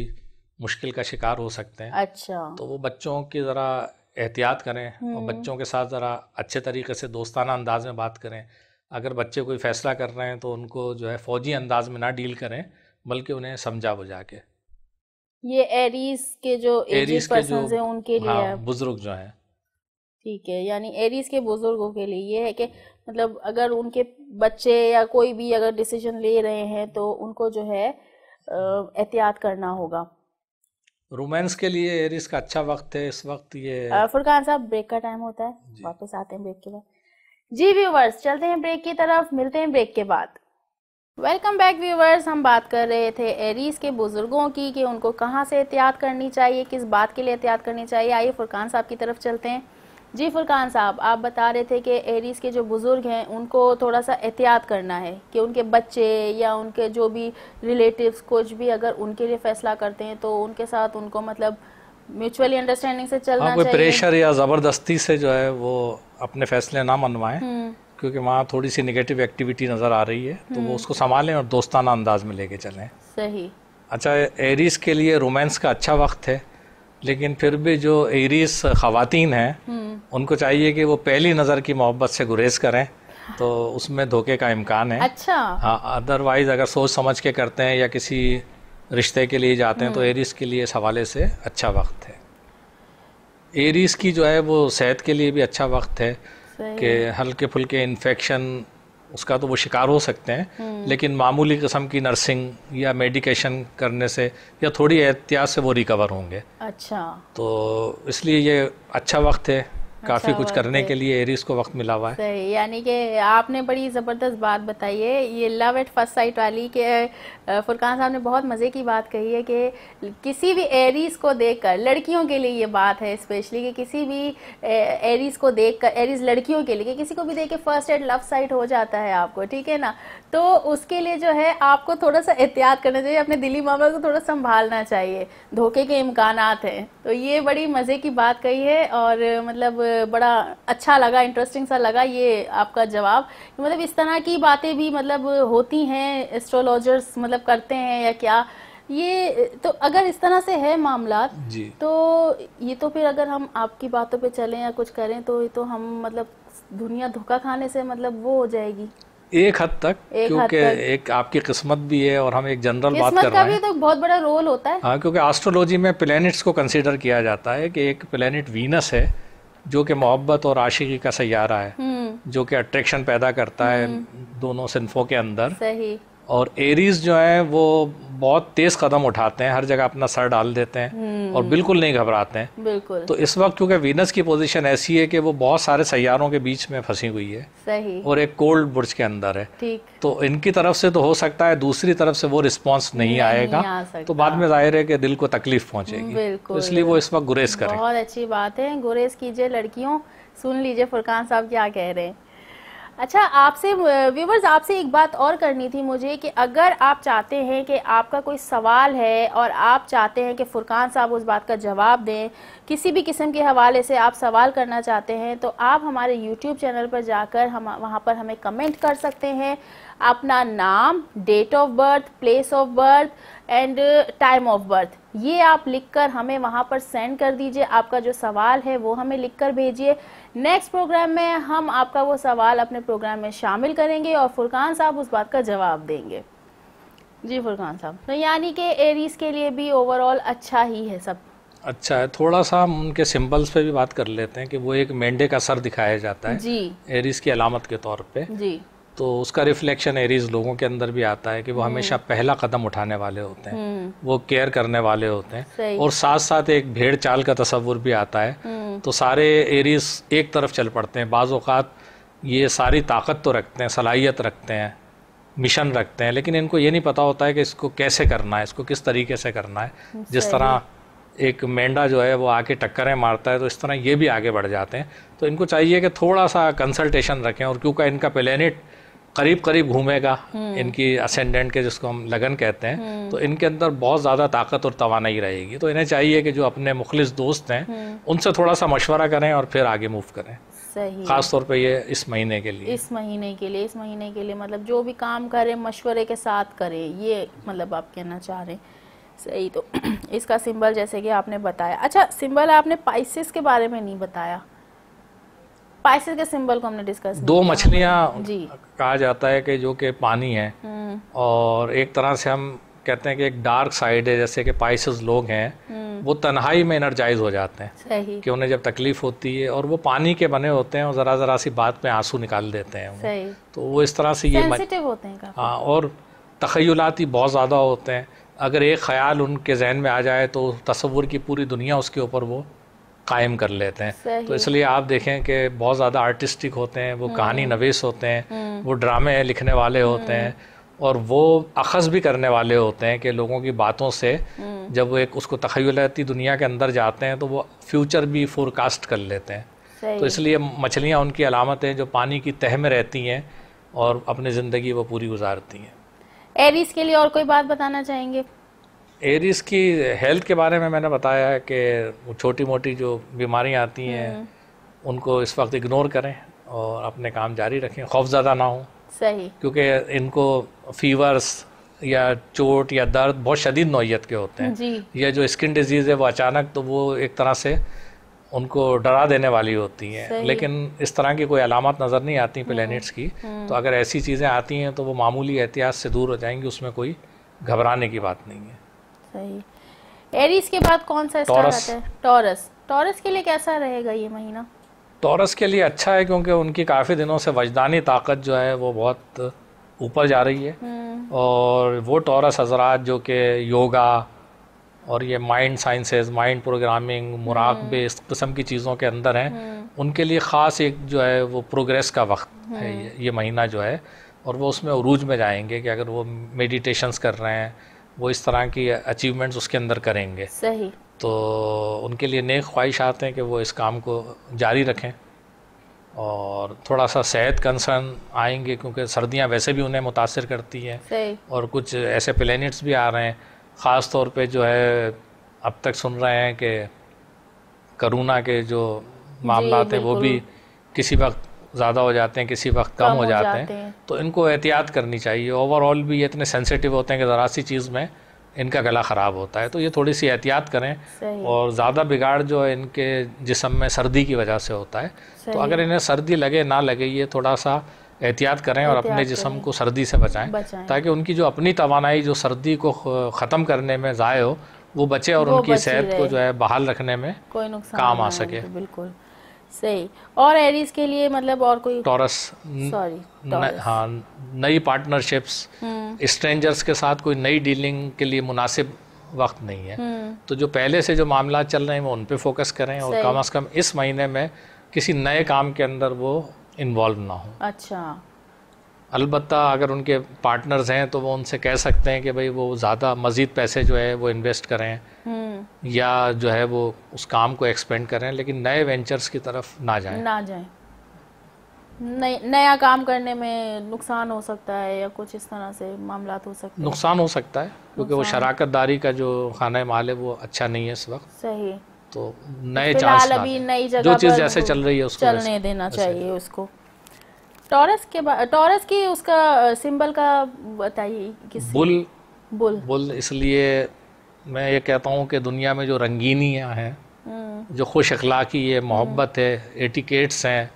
Speaker 2: मुश्किल का शिकार हो सकते हैं।
Speaker 1: अच्छा।
Speaker 2: तो वो बच्चों की ज़रा एहतियात करें और बच्चों के साथ ज़रा अच्छे तरीके से दोस्ताना अंदाज में बात करें। अगर बच्चे कोई फ़ैसला कर रहे हैं तो उनको जो है फ़ौजी अंदाज में ना डील करें, बल्कि उन्हें समझा बुझा के।
Speaker 1: ये एरीज के जो एजेड पर्सन्स हैं उनके लिए है।
Speaker 2: बुजुर्ग जो हैं।
Speaker 1: ठीक है, यानी एरीज के बुजुर्गों के लिए ये है कि मतलब अगर उनके बच्चे या कोई भी अगर डिसीजन ले रहे हैं तो उनको जो है एहतियात करना होगा।
Speaker 2: रोमांस के लिए एरीज का अच्छा वक्त है इस वक्त। ये
Speaker 1: फुरकान साहब, ब्रेक का टाइम होता है, वापस आते हैं ब्रेक के बाद। जी व्यूवर्स, चलते हैं ब्रेक की तरफ, मिलते हैं ब्रेक के बाद। Welcome back viewers. हम बात कर रहे थे एरीज के बुजुर्गों की कि उनको कहाँ से एहतियात करनी चाहिए, किस बात के लिए एहतियात करनी चाहिए। आइए फुरकान साहब की तरफ चलते हैं। जी फुरकान साहब, आप बता रहे थे कि एरीज के जो बुजुर्ग हैं उनको थोड़ा सा एहतियात करना है कि उनके बच्चे या उनके जो भी रिलेटिव्स कुछ भी अगर उनके लिए फैसला करते हैं तो उनके साथ उनको मतलब म्यूचुअली अंडरस्टैंडिंग से चलना
Speaker 2: कोई
Speaker 1: चाहिए।
Speaker 2: प्रेशर या ज़बरदस्ती से जो है वो अपने फैसले ना मनवाएं, क्योंकि वहाँ थोड़ी सी नेगेटिव एक्टिविटी नज़र आ रही है, तो वो उसको संभालें और दोस्ताना अंदाज में लेके चलें।
Speaker 1: सही।
Speaker 2: अच्छा, एरीज के लिए रोमांस का अच्छा वक्त है, लेकिन फिर भी जो एरीज ख़वातीन हैं उनको चाहिए कि वो पहली नज़र की मोहब्बत से गुरेज करें, तो उसमें धोखे का इम्कान है।
Speaker 1: अच्छा।
Speaker 2: हाँ, अदरवाइज़ अगर सोच समझ के करते हैं या किसी रिश्ते के लिए जाते हैं तो एरीज के लिए इस हवाले से अच्छा वक्त है। एरीज की जो है वो सेहत के लिए भी अच्छा वक्त है कि हल्के फुल्के इन्फेक्शन उसका तो वो शिकार हो सकते हैं, लेकिन मामूली किस्म की नर्सिंग या मेडिकेशन करने से या थोड़ी एहतियात से वो रिकवर होंगे।
Speaker 1: अच्छा।
Speaker 2: तो इसलिए ये अच्छा वक्त है, काफ़ी कुछ करने के लिए एरीज को वक्त मिला हुआ है।
Speaker 1: सही, यानी कि आपने बड़ी ज़बरदस्त बात बताई है, ये लव एट फर्स्ट साइट वाली के फुरकान साहब ने बहुत मज़े की बात कही है कि किसी भी एरीज को देखकर, लड़कियों के लिए ये बात है स्पेशली कि किसी भी एरीज को देखकर, एरीज लड़कियों के लिए कि किसी को भी देख के फर्स्ट एड लव साइट हो जाता है आपको, ठीक है ना, तो उसके लिए जो है आपको थोड़ा सा एहतियात करना चाहिए, अपने दिली मामला को थोड़ा संभालना चाहिए, धोखे के इम्कानात हैं। तो ये बड़ी मज़े की बात कही है और मतलब बड़ा अच्छा लगा, इंटरेस्टिंग सा लगा ये आपका जवाब। मतलब इस तरह की बातें भी मतलब होती हैं, एस्ट्रोलॉजर्स मतलब करते हैं या क्या, ये तो अगर इस तरह से है मामला तो ये तो फिर अगर हम आपकी बातों पे चलें या कुछ करें तो ये तो हम मतलब दुनिया धोखा खाने से मतलब वो हो जाएगी
Speaker 2: एक हद तक, क्योंकि एक आपकी किस्मत भी है और हम एक जनरल बात कर रहे हैं।
Speaker 1: किस्मत का भी तो बहुत बड़ा रोल होता है।
Speaker 2: हाँ, क्योंकि एस्ट्रोलॉजी में प्लैनेट्स को कंसीडर किया जाता है कि एक प्लैनेट वीनस है जो कि मोहब्बत और आशिकी का सैयारा है, जो कि अट्रैक्शन पैदा करता है दोनों सिन्फों के अंदर।
Speaker 1: सही।
Speaker 2: और एरीज जो है वो बहुत तेज़ कदम उठाते हैं, हर जगह अपना सर डाल देते हैं और बिल्कुल नहीं घबराते हैं।
Speaker 1: बिल्कुल।
Speaker 2: तो इस वक्त क्योंकि वीनस की पोजीशन ऐसी है कि वो बहुत सारे सैयारों के बीच में फंसी हुई है।
Speaker 1: सही।
Speaker 2: और एक कोल्ड बुर्ज के अंदर है।
Speaker 1: ठीक।
Speaker 2: तो इनकी तरफ से तो हो सकता है, दूसरी तरफ से वो रिस्पॉन्स नहीं आएगा, तो बाद में जाहिर है कि दिल को तकलीफ पहुंचेगी। तो इसलिए वो इस वक्त गुरेज करें।
Speaker 1: बहुत अच्छी बात है, गुरेज कीजिए लड़कियों। सुन लीजिए फुरकान साहब क्या कह रहे हैं। अच्छा, आपसे व्यूवर्स, आपसे एक बात और करनी थी मुझे कि अगर आप चाहते हैं कि आपका कोई सवाल है और आप चाहते हैं कि फुरकान साहब उस बात का जवाब दें, किसी भी किस्म के हवाले से आप सवाल करना चाहते हैं, तो आप हमारे YouTube चैनल पर जाकर हम वहाँ पर हमें कमेंट कर सकते हैं। अपना नाम, date of birth, place of birth and time of birth, ये आप लिखकर हमें वहाँ पर सेंड कर दीजिए। आपका जो सवाल है वो हमें लिखकर भेजिए। नेक्स्ट प्रोग्राम में हम आपका वो सवाल अपने प्रोग्राम में शामिल करेंगे और फुरकान साहब उस बात का जवाब देंगे। जी फुरकान साहब, तो यानी कि एरीज के लिए भी ओवरऑल अच्छा ही है सब।
Speaker 2: अच्छा है। थोड़ा सा हम उनके सिंबल्स पे भी बात कर लेते हैं कि वो एक मेंढे का सर दिखाया जाता है
Speaker 1: जी
Speaker 2: एरीज की अलामत के तौर पे।
Speaker 1: जी।
Speaker 2: तो उसका रिफ्लेक्शन एरीज लोगों के अंदर भी आता है कि वो हमेशा पहला कदम उठाने वाले होते हैं, वो केयर करने वाले होते हैं, और साथ साथ एक भेड़ चाल का तस्वुर भी आता है। तो सारे एरीज एक तरफ चल पड़ते हैं। बाज़ औक़ात ये सारी ताकत तो रखते हैं, सलाहियत रखते हैं, मिशन रखते हैं, लेकिन इनको ये नहीं पता होता है कि इसको कैसे करना है, इसको किस तरीके से करना है। जिस तरह एक मेंढा जो है वो आके टक्करें मारता है, तो इस तरह ये भी आगे बढ़ जाते हैं। तो इनको चाहिए कि थोड़ा सा कंसल्टेशन रखें, और क्योंकि इनका प्लैनेट करीब करीब घूमेगा इनकी असेंडेंट के, जिसको हम लगन कहते हैं, तो इनके अंदर बहुत ज़्यादा ताकत और तवानाई रहेगी। तो इन्हें चाहिए कि जो अपने मुखलिस दोस्त हैं उनसे थोड़ा सा मशवरा करें और फिर आगे मूव करें।
Speaker 1: सही।
Speaker 2: खास तौर पे ये इस महीने के लिए
Speaker 1: इस महीने के लिए मतलब जो भी काम करें मशवरे के साथ करें, ये मतलब आप कहना चाह रहे हैं। सही। तो इसका सिंबल जैसे कि आपने बताया। अच्छा, सिंबल आपने पाइसेस के बारे में नहीं बताया। पाइसेस के सिंबल को हमने डिस्कस
Speaker 2: दो मछलियाँ कहा जाता है कि जो कि पानी है, और एक तरह से हम कहते हैं कि एक डार्क साइड है, जैसे कि पाइसेस लोग हैं वो तन्हाई में एनर्जाइज हो जाते हैं।
Speaker 1: सही।
Speaker 2: कि उन्हें जब तकलीफ होती है, और वो पानी के बने होते हैं और ज़रा ज़रा सी बात में आंसू निकाल देते हैं।
Speaker 1: सही।
Speaker 2: तो वो इस तरह से ये
Speaker 1: सेंसिटिव होते हैं काफी।
Speaker 2: हाँ, और तखयलाती बहुत ज़्यादा होते हैं। अगर एक ख्याल उनके जहन में आ जाए तो तसव्वुर की पूरी दुनिया उसके ऊपर वो कायम कर लेते हैं। तो इसलिए आप देखें कि बहुत ज़्यादा आर्टिस्टिक होते हैं, वो कहानी नवीस होते हैं, वो ड्रामे लिखने वाले होते हैं, और वो अखज़ भी करने वाले होते हैं कि लोगों की बातों से जब वो एक उसको तख़य्युलाती दुनिया के अंदर जाते हैं तो वो फ्यूचर भी फोरकास्ट कर लेते हैं। तो इसलिए मछलियाँ उनकी अलामत है जो पानी की तह में रहती हैं और अपनी ज़िंदगी वो पूरी गुजारती हैं।
Speaker 1: एरीज के लिए और कोई बात बताना चाहेंगे?
Speaker 2: एरीज की हेल्थ के बारे में मैंने बताया है कि छोटी मोटी जो बीमारियाँ आती हैं उनको इस वक्त इग्नोर करें और अपने काम जारी रखें, खौफज़दा ना हो।
Speaker 1: सही।
Speaker 2: क्योंकि इनको फीवर्स या चोट या दर्द बहुत शदीद नौइयत के होते हैं
Speaker 1: जी।
Speaker 2: या जो स्किन डिजीज़ है वो अचानक, तो वो एक तरह से उनको डरा देने वाली होती हैं, लेकिन इस तरह की कोई अलामत नज़र नहीं आती प्लैनेट्स की। तो अगर ऐसी चीज़ें आती हैं तो वो मामूली एहतियात से दूर हो जाएंगी, उसमें कोई घबराने की बात नहीं है।
Speaker 1: सही। एरीज के बाद कौन सा स्टार आता है? टॉरस। टॉरस के लिए कैसा रहेगा ये महीना?
Speaker 2: टॉरस के लिए अच्छा है क्योंकि उनकी काफ़ी दिनों से वजदानी ताकत जो है वो बहुत ऊपर जा रही है, और वो टॉरस हजरात जो कि योगा और ये माइंड साइंसेस, माइंड प्रोग्रामिंग, मुराकबे, इस किस्म की चीज़ों के अंदर हैं, उनके लिए ख़ास एक जो है वो प्रोग्रेस का वक्त है ये महीना जो है, और वो उसमें उरूज में जाएंगे कि अगर वो मेडिटेशंस कर रहे हैं, वो इस तरह की अचीवमेंट्स उसके अंदर करेंगे।
Speaker 1: सही।
Speaker 2: तो उनके लिए नेक ख्वाहिशात हैं कि वो इस काम को जारी रखें, और थोड़ा सा सेहत कंसर्न आएंगे क्योंकि सर्दियां वैसे भी उन्हें मुतासिर करती हैं, और कुछ ऐसे प्लैनेट्स भी आ रहे हैं, ख़ास तौर पे जो है अब तक सुन रहे हैं कि कोरोना के जो मामलात हैं वो भी किसी वक्त ज़्यादा हो जाते हैं, किसी वक्त कम हो जाते हैं। तो इनको एहतियात करनी चाहिए। ओवरऑल भी ये इतने सेंसिटिव होते हैं कि ज़रा सी चीज़ में इनका गला ख़राब होता है, तो ये थोड़ी सी एहतियात करें। और ज़्यादा बिगाड़ जो है इनके जिस्म में सर्दी की वजह से होता है, तो अगर इन्हें सर्दी लगे ना लगे, ये थोड़ा सा एहतियात करें और अपने जिस्म को सर्दी से बचाएं, ताकि उनकी जो अपनी तवानाई जो सर्दी को ख़त्म करने में ज़ाय हो वो बचे और उनकी सेहत को जो है बहाल रखने में कोई नुकसान काम आ सके।
Speaker 1: बिल्कुल सही। और एरीज के लिए मतलब और कोई?
Speaker 2: टॉरस, हाँ, नई पार्टनरशिप्स, स्ट्रेंजर्स के साथ कोई नई डीलिंग के लिए मुनासिब वक्त नहीं है। तो जो पहले से जो मामला चल रहे हैं वो उन पे फोकस करें, और कम से कम इस महीने में किसी नए काम के अंदर वो इन्वॉल्व ना हो।
Speaker 1: अच्छा।
Speaker 2: अलबत्ता अगर उनके पार्टनर्स हैं तो वो उनसे कह सकते हैं कि भाई वो ज़्यादा मज़ीद पैसे जो है वो इन्वेस्ट करें, या जो है वो उस काम को एक्सपेंड करें, लेकिन नए वेंचर्स की तरफ ना जाएं।
Speaker 1: नया काम करने में नुकसान हो सकता है या कुछ इस तरह से मामला हो सकते हैं?
Speaker 2: नुकसान हो सकता है क्योंकि वो शराकतदारी का जो खाना माल है वो अच्छा नहीं है इस वक्त।
Speaker 1: सही।
Speaker 2: तो नए चांस,
Speaker 1: अभी नई जगह
Speaker 2: जो चीज़ जैसे चल रही है उसको
Speaker 1: चलने देना चाहिए उसको। टॉरस के बाद, टॉरस की उसका सिंबल का बताइए। बुल इसलिए मैं ये कहता हूँ कि दुनिया में जो रंगीनियाँ हैं, जो खुश अखलाकी है, मोहब्बत है, एटिकेट्स हैं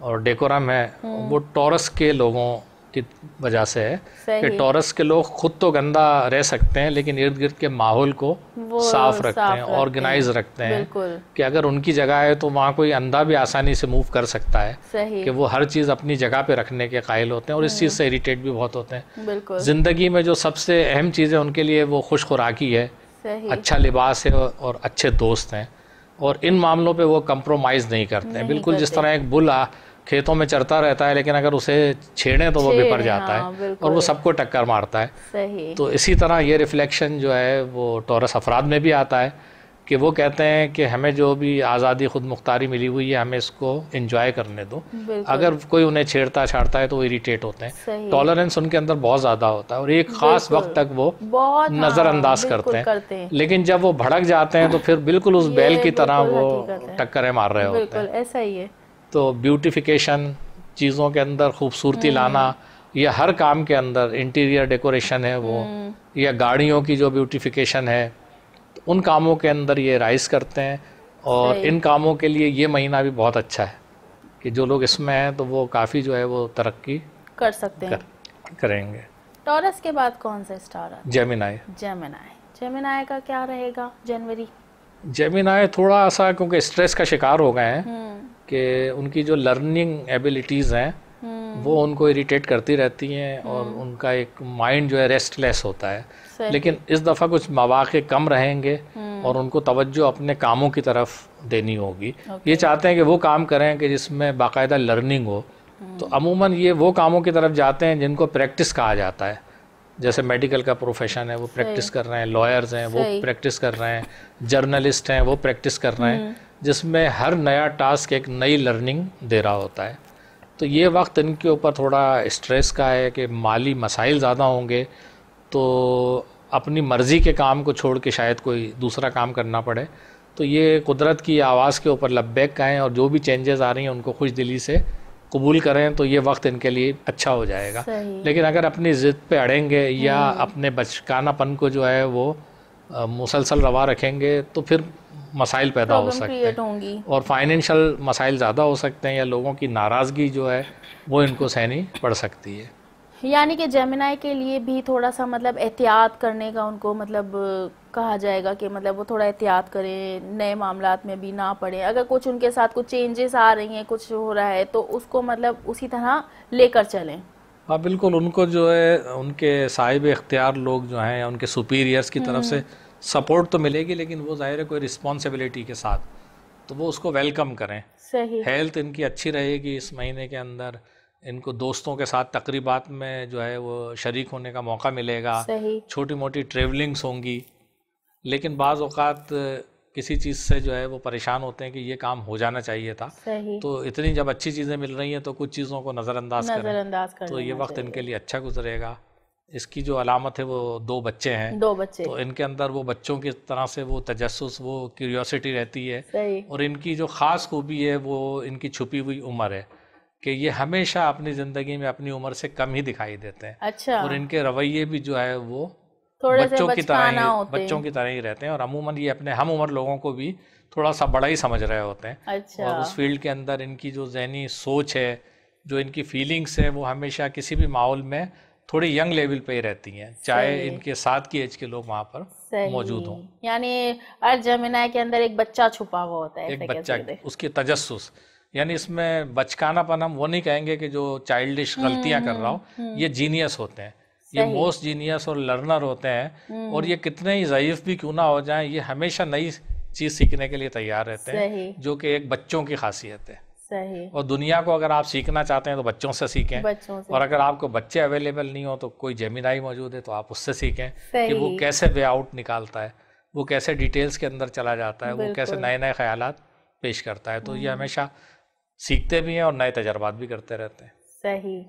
Speaker 1: और डेकोरम है, वो टॉरस के लोगों की वजह से है कि टॉरस के लोग खुद तो गंदा रह सकते हैं लेकिन इर्द गिर्द के माहौल को साफ रखते हैं, ऑर्गेनाइज रखते हैं, कि अगर उनकी जगह है तो वहाँ कोई अंधा भी आसानी से मूव कर सकता है, कि वो हर चीज़ अपनी जगह पे रखने के कायल होते हैं, और इस चीज़ से इरिटेट भी बहुत होते हैं। ज़िंदगी में जो सबसे अहम चीज़ है उनके लिए वो खुश खुराकी है, अच्छा लिबास है और अच्छे दोस्त हैं, और इन मामलों पे वो कंप्रोमाइज़ नहीं करते हैं। बिल्कुल जिस तरह एक बुल खेतों में चरता रहता है लेकिन अगर उसे छेड़े तो वो बिपर जाता है और वो सबको टक्कर मारता है। सही।
Speaker 2: तो इसी तरह ये रिफ्लेक्शन जो है वो टॉरस अफराद में भी आता है कि वो कहते हैं कि हमें जो भी आज़ादी खुद मुख्तारी मिली हुई है हमें इसको एंजॉय करने दो, अगर कोई उन्हें छेड़ता छाड़ता है तो वो इरिटेट होते हैं। टॉलरेंस उनके अंदर बहुत ज़्यादा होता है और एक ख़ास वक्त तक वो नज़रअंदाज करते हैं, लेकिन जब वो भड़क जाते हैं तो फिर बिल्कुल उस बैल की तरह वो टक्करें मार रहे होते हैं।
Speaker 1: ऐसा ही है।
Speaker 2: तो ब्यूटिफिकेशन, चीज़ों के अंदर खूबसूरती लाना, या हर काम के अंदर इंटीरियर डेकोरेशन है वो, या गाड़ियों की जो ब्यूटिफिकेशन है, तो उन कामों के अंदर ये राइज करते हैं। और इन कामों के लिए ये महीना भी बहुत अच्छा है कि जो लोग इसमें हैं तो वो काफ़ी जो है वो तरक्की
Speaker 1: कर सकते हैं,
Speaker 2: करेंगे।
Speaker 1: टॉरस के बाद कौन सा स्टार है?
Speaker 2: जेमिनाई।
Speaker 1: जेमिनाई का क्या रहेगा जनवरी?
Speaker 2: जेमिनाई थोड़ा सा क्योंकि स्ट्रेस का शिकार हो गए हैं कि उनकी जो लर्निंग एबिलिटीज़ हैं वो उनको इरिटेट करती रहती हैं और उनका एक माइंड जो है रेस्टलेस होता है। लेकिन इस दफ़ा कुछ मौक़े कम रहेंगे और उनको तवज्जो अपने कामों की तरफ देनी होगी। ये चाहते हैं कि वो काम करें कि जिसमें बाकायदा लर्निंग हो। तो अमूमन ये वो कामों की तरफ जाते हैं जिनको प्रैक्टिस कहा जाता है। जैसे मेडिकल का प्रोफेशन है, वो प्रैक्टिस कर रहे हैं, लॉयर्स हैं वो प्रैक्टिस कर रहे हैं, जर्नलिस्ट हैं वो प्रैक्टिस कर रहे हैं, जिसमें हर नया टास्क एक नई लर्निंग दे रहा होता है। तो ये वक्त इनके ऊपर थोड़ा स्ट्रेस का है कि माली मसाइल ज़्यादा होंगे, तो अपनी मर्ज़ी के काम को छोड़ के शायद कोई दूसरा काम करना पड़े। तो ये कुदरत की आवाज़ के ऊपर लब्बैक आएँ और जो भी चेंजेस आ रही हैं उनको खुश दिली से कबूल करें, तो ये वक्त इनके लिए अच्छा हो जाएगा। लेकिन अगर अपनी ज़िद पे अड़ेंगे या अपने बचकानापन को जो है वो मुसलसल रवा रखेंगे तो फिर मसाइल पैदा हो सकते हैं और फाइनेंशियल मसाइल ज़्यादा हो सकते हैं या लोगों की नाराज़गी जो है वो इनको सहनी पड़ सकती है।
Speaker 1: यानी कि जेमिनाई के लिए भी थोड़ा सा मतलब एहतियात करने का उनको मतलब कहा जाएगा कि मतलब वो थोड़ा एहतियात करें, नए मामलात में भी ना पड़े। अगर कुछ उनके साथ कुछ चेंजेस आ रही हैं, कुछ हो रहा है, तो उसको मतलब उसी तरह लेकर चलें।
Speaker 2: हाँ बिल्कुल, उनको जो है उनके साहिब इख्तियार लोग जो हैं या उनके सुपीरियर्स की तरफ से सपोर्ट तो मिलेगी, लेकिन वो ज़ाहिर है कोई रिस्पॉन्सिबिलिटी के साथ, तो वो उसको वेलकम करें।
Speaker 1: सही।
Speaker 2: हेल्थ इनकी अच्छी रहेगी इस महीने के अंदर, इनको दोस्तों के साथ तकरीबात में जो है वो शरीक होने का मौका मिलेगा, छोटी मोटी ट्रेवलिंग्स होंगी। लेकिन बाज़ औक़ात किसी चीज़ से जो है वो परेशान होते हैं कि ये काम हो जाना चाहिए था। तो इतनी जब अच्छी चीज़ें मिल रही हैं तो कुछ चीज़ों को नज़रअंदाज करें, तो ये वक्त इनके लिए अच्छा गुजरेगा। इसकी जो अलामत है वो 2 बच्चे हैं,
Speaker 1: 2 बच्चे, तो
Speaker 2: इनके अंदर वो बच्चों की तरह से वो तजस्सुस, वो क्यूरियोसिटी रहती है। और इनकी जो ख़ास खूबी है वो इनकी छुपी हुई उम्र है कि ये हमेशा अपनी ज़िंदगी में अपनी उम्र से कम ही दिखाई देते हैं।
Speaker 1: अच्छा।
Speaker 2: और इनके रवैये भी जो है वो
Speaker 1: बच्चों
Speaker 2: की तरह ही रहते हैं और अमूमन ये अपने हम उम्र लोगों को भी थोड़ा सा बड़ा ही समझ रहे होते हैं।
Speaker 1: अच्छा।
Speaker 2: और उस फील्ड के अंदर इनकी जो ज़हनी सोच है, जो इनकी फीलिंग्स है, वो हमेशा किसी भी माहौल में थोड़ी यंग लेवल पे ही रहती हैं, चाहे इनके साथ की एज के लोग वहाँ पर मौजूद हों।
Speaker 1: यानी हर जेमिनाई के अंदर एक बच्चा छुपा हुआ होता है,
Speaker 2: एक बच्चा, उसकी तजस्सुस। यानी इसमें बचकानापन हम वो नहीं कहेंगे कि जो चाइल्डिश गलतियां कर रहा हो, ये जीनियस होते हैं, ये मोस्ट जीनियस और लर्नर होते हैं। और ये कितने ही ज़ईफ़ भी क्यों ना हो जाएं, ये हमेशा नई चीज़ सीखने के लिए तैयार रहते हैं, जो कि एक बच्चों की खासियत है।
Speaker 1: सही।
Speaker 2: और दुनिया को अगर आप सीखना चाहते हैं तो बच्चों से सीखें, और अगर आपको बच्चे अवेलेबल नहीं हो तो कोई जेमिनाई मौजूद है तो आप उससे सीखें कि वो कैसे वे आउट निकालता है, वो कैसे डिटेल्स के अंदर चला जाता है, वो कैसे नए नए ख्यालात पेश करता है। तो ये हमेशा सीखते भी हैं और नए तजर्बात भी करते रहते हैं।
Speaker 1: सही।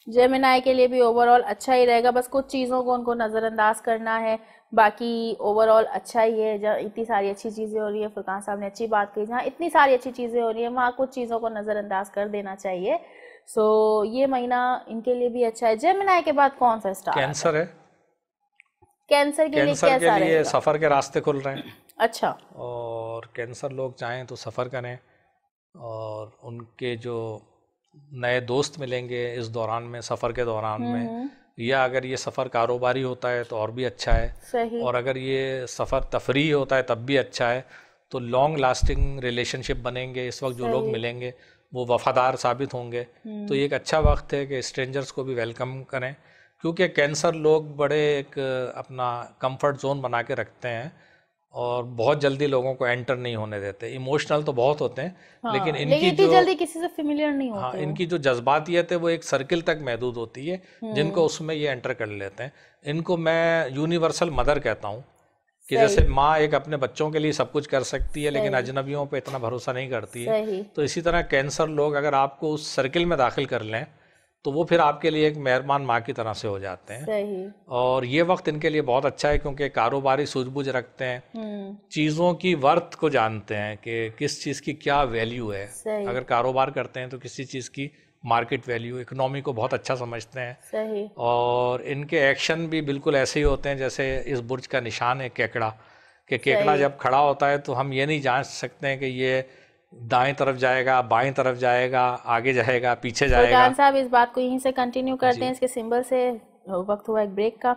Speaker 1: जेमिनाई के लिए भी ओवरऑल अच्छा ही रहेगा, बस कुछ चीज़ों को उनको नज़रअंदाज करना है, बाकी ओवरऑल अच्छा ही है। जहाँ इतनी सारी अच्छी चीज़ें हो रही है, फुरकान साहब ने अच्छी बात की, जहाँ इतनी सारी अच्छी चीज़ें हो रही है वहाँ कुछ चीज़ों को नज़रअंदाज कर देना चाहिए। सो ये महीना इनके लिए भी अच्छा है। जेमिनाई के बाद कौन सा स्टार?
Speaker 2: कैंसर है।
Speaker 1: कैंसर के लिए कैसा रहेगा?
Speaker 2: सफ़र के रास्ते खुल रहे हैं।
Speaker 1: अच्छा।
Speaker 2: और कैंसर लोग चाहें तो सफ़र करें और उनके जो नए दोस्त मिलेंगे इस दौरान में, सफ़र के दौरान में, या अगर ये सफ़र कारोबारी होता है तो और भी अच्छा है।
Speaker 1: सही।
Speaker 2: और अगर ये सफ़र तफरी होता है तब भी अच्छा है। तो लॉन्ग लास्टिंग रिलेशनशिप बनेंगे, इस वक्त जो लोग मिलेंगे वो वफ़ादार साबित होंगे। तो ये एक अच्छा वक्त है कि स्ट्रेंजर्स को भी वेलकम करें, क्योंकि कैंसर लोग बड़े एक अपना कंफर्ट जोन बना के रखते हैं और बहुत जल्दी लोगों को एंटर नहीं होने देते। इमोशनल तो बहुत होते हैं, लेकिन इनकी जो
Speaker 1: जल्दी किसी से फेमिलियर नहीं होते।
Speaker 2: हाँ, इनकी जो जज्बातियत है वो एक सर्किल तक महदूद होती है, जिनको उसमें ये एंटर कर लेते हैं। इनको मैं यूनिवर्सल मदर कहता हूँ कि जैसे माँ एक अपने बच्चों के लिए सब कुछ कर सकती है, लेकिन अजनबियों पे इतना भरोसा नहीं करती है। तो इसी तरह कैंसर लोग अगर आपको उस सर्किल में दाखिल कर लें तो वो फिर आपके लिए एक मेहरबान माँ की तरह से हो जाते हैं।
Speaker 1: सही।
Speaker 2: और ये वक्त इनके लिए बहुत अच्छा है, क्योंकि कारोबारी सूझबूझ रखते हैं, चीज़ों की वर्थ को जानते हैं कि किस चीज़ की क्या वैल्यू है। अगर कारोबार करते हैं तो किसी चीज़ की मार्केट वैल्यू, इकोनॉमी को बहुत अच्छा समझते हैं।
Speaker 1: सही।
Speaker 2: और इनके एक्शन भी बिल्कुल ऐसे ही होते हैं जैसे इस बुर्ज का निशान है केकड़ा, कि केकड़ा जब खड़ा होता है तो हम ये नहीं जान सकते हैं कि ये दाएं तरफ जाएगा, बाएं तरफ जाएगा, आगे जाएगा, पीछे जाएगा।
Speaker 1: फुरकान साहब इस बात को यहीं से कंटिन्यू करते हैं, इसके सिंबल से। वक्त हुआ एक ब्रेक का।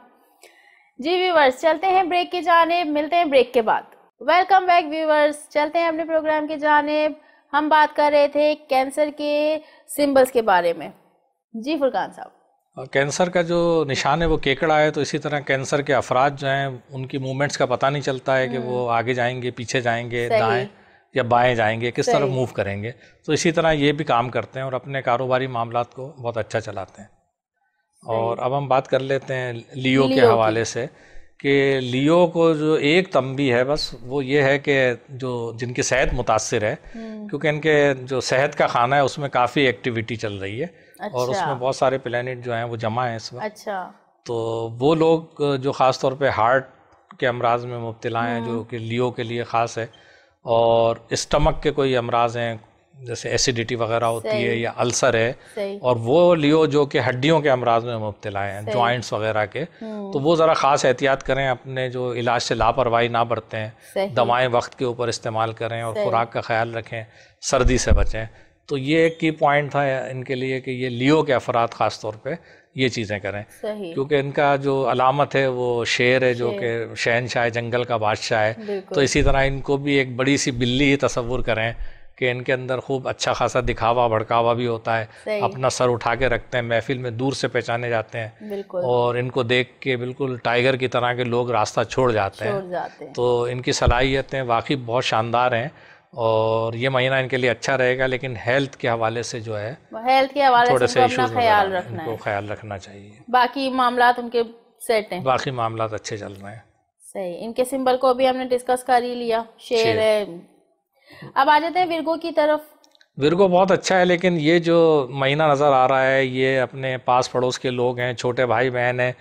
Speaker 1: जी व्यूवर्स, चलते हैं ब्रेक की जानिब, मिलते हैं ब्रेक के बाद। वेलकम बैक व्यूवर्स, चलते हैं अपने प्रोग्राम की जानिब। हम बात कर रहे थे कैंसर के सिंबल्स के बारे में। जी फुरकान साहब।
Speaker 2: कैंसर का जो निशान है वो केकड़ा है, तो इसी तरह कैंसर के अफराद जो हैं उनकी मूवमेंट्स का पता नहीं चलता है कि वो आगे जाएंगे, पीछे जाएंगे, दाएं या बाएं जाएंगे, किस तरफ मूव करेंगे। तो इसी तरह ये भी काम करते हैं और अपने कारोबारी मामलात को बहुत अच्छा चलाते हैं। और अब हम बात कर लेते हैं लियो के हवाले से कि लियो को जो एक तंबी है बस वो ये है कि जो जिनकी सेहत मुतासिर है, क्योंकि इनके जो सेहत का खाना है उसमें काफ़ी एक्टिविटी चल रही है। अच्छा। और उसमें बहुत सारे प्लैनेट जो हैं वो जमा हैं इस वक्त। अच्छा। तो वो लोग जो ख़ास तौर पे हार्ट के अमराज में मुब्तला हैं, जो कि लियो के लिए ख़ास है, और स्टमक के कोई अमराज हैं जैसे एसिडिटी वगैरह होती है या अल्सर है, और वो लियो जो कि हड्डियों के अमराज में मुब्तला हैं, जॉइंट्स वगैरह के, तो वो ज़रा ख़ास एहतियात करें, अपने जो इलाज से लापरवाही ना बरतें, दवाएं वक्त के ऊपर इस्तेमाल करें और ख़ुराक का ख्याल रखें, सर्दी से बचें। तो ये एक की पॉइंट था इनके लिए कि ये लियो के अफराद ख़ास तौर पे ये चीज़ें करें, क्योंकि इनका जो अलामत है वो शेर है, जो कि शहनशाह जंगल का बादशाह है। तो इसी तरह इनको भी एक बड़ी सी बिल्ली ही तसव्वुर करें कि इनके अंदर खूब अच्छा खासा दिखावा भड़कावा भी होता है, अपना सर उठा के रखते हैं, महफिल में दूर से पहचाने जाते हैं, और इनको देख के बिल्कुल टाइगर की तरह के लोग रास्ता छोड़ जाते हैं। तो इनकी सलाहियतें वाकई बहुत शानदार हैं और ये महीना इनके लिए अच्छा रहेगा, लेकिन हेल्थ के हवाले से जो है,
Speaker 1: हेल्थ के हवाले
Speaker 2: थोड़े से
Speaker 1: इश्यूज ख्याल रखना है,
Speaker 2: ख्याल रखना चाहिए।
Speaker 1: बाकी मामलात उनके सेट हैं,
Speaker 2: बाकी मामलात अच्छे चल रहे हैं।
Speaker 1: सही। इनके सिंबल को भी हमने डिस्कस कर ही लिया, शेर है। अब आ जाते हैं विर्गो की तरफ।
Speaker 2: विर्गो बहुत अच्छा है, लेकिन ये जो महीना नज़र आ रहा है ये अपने पास पड़ोस के लोग हैं, छोटे भाई बहन हैं,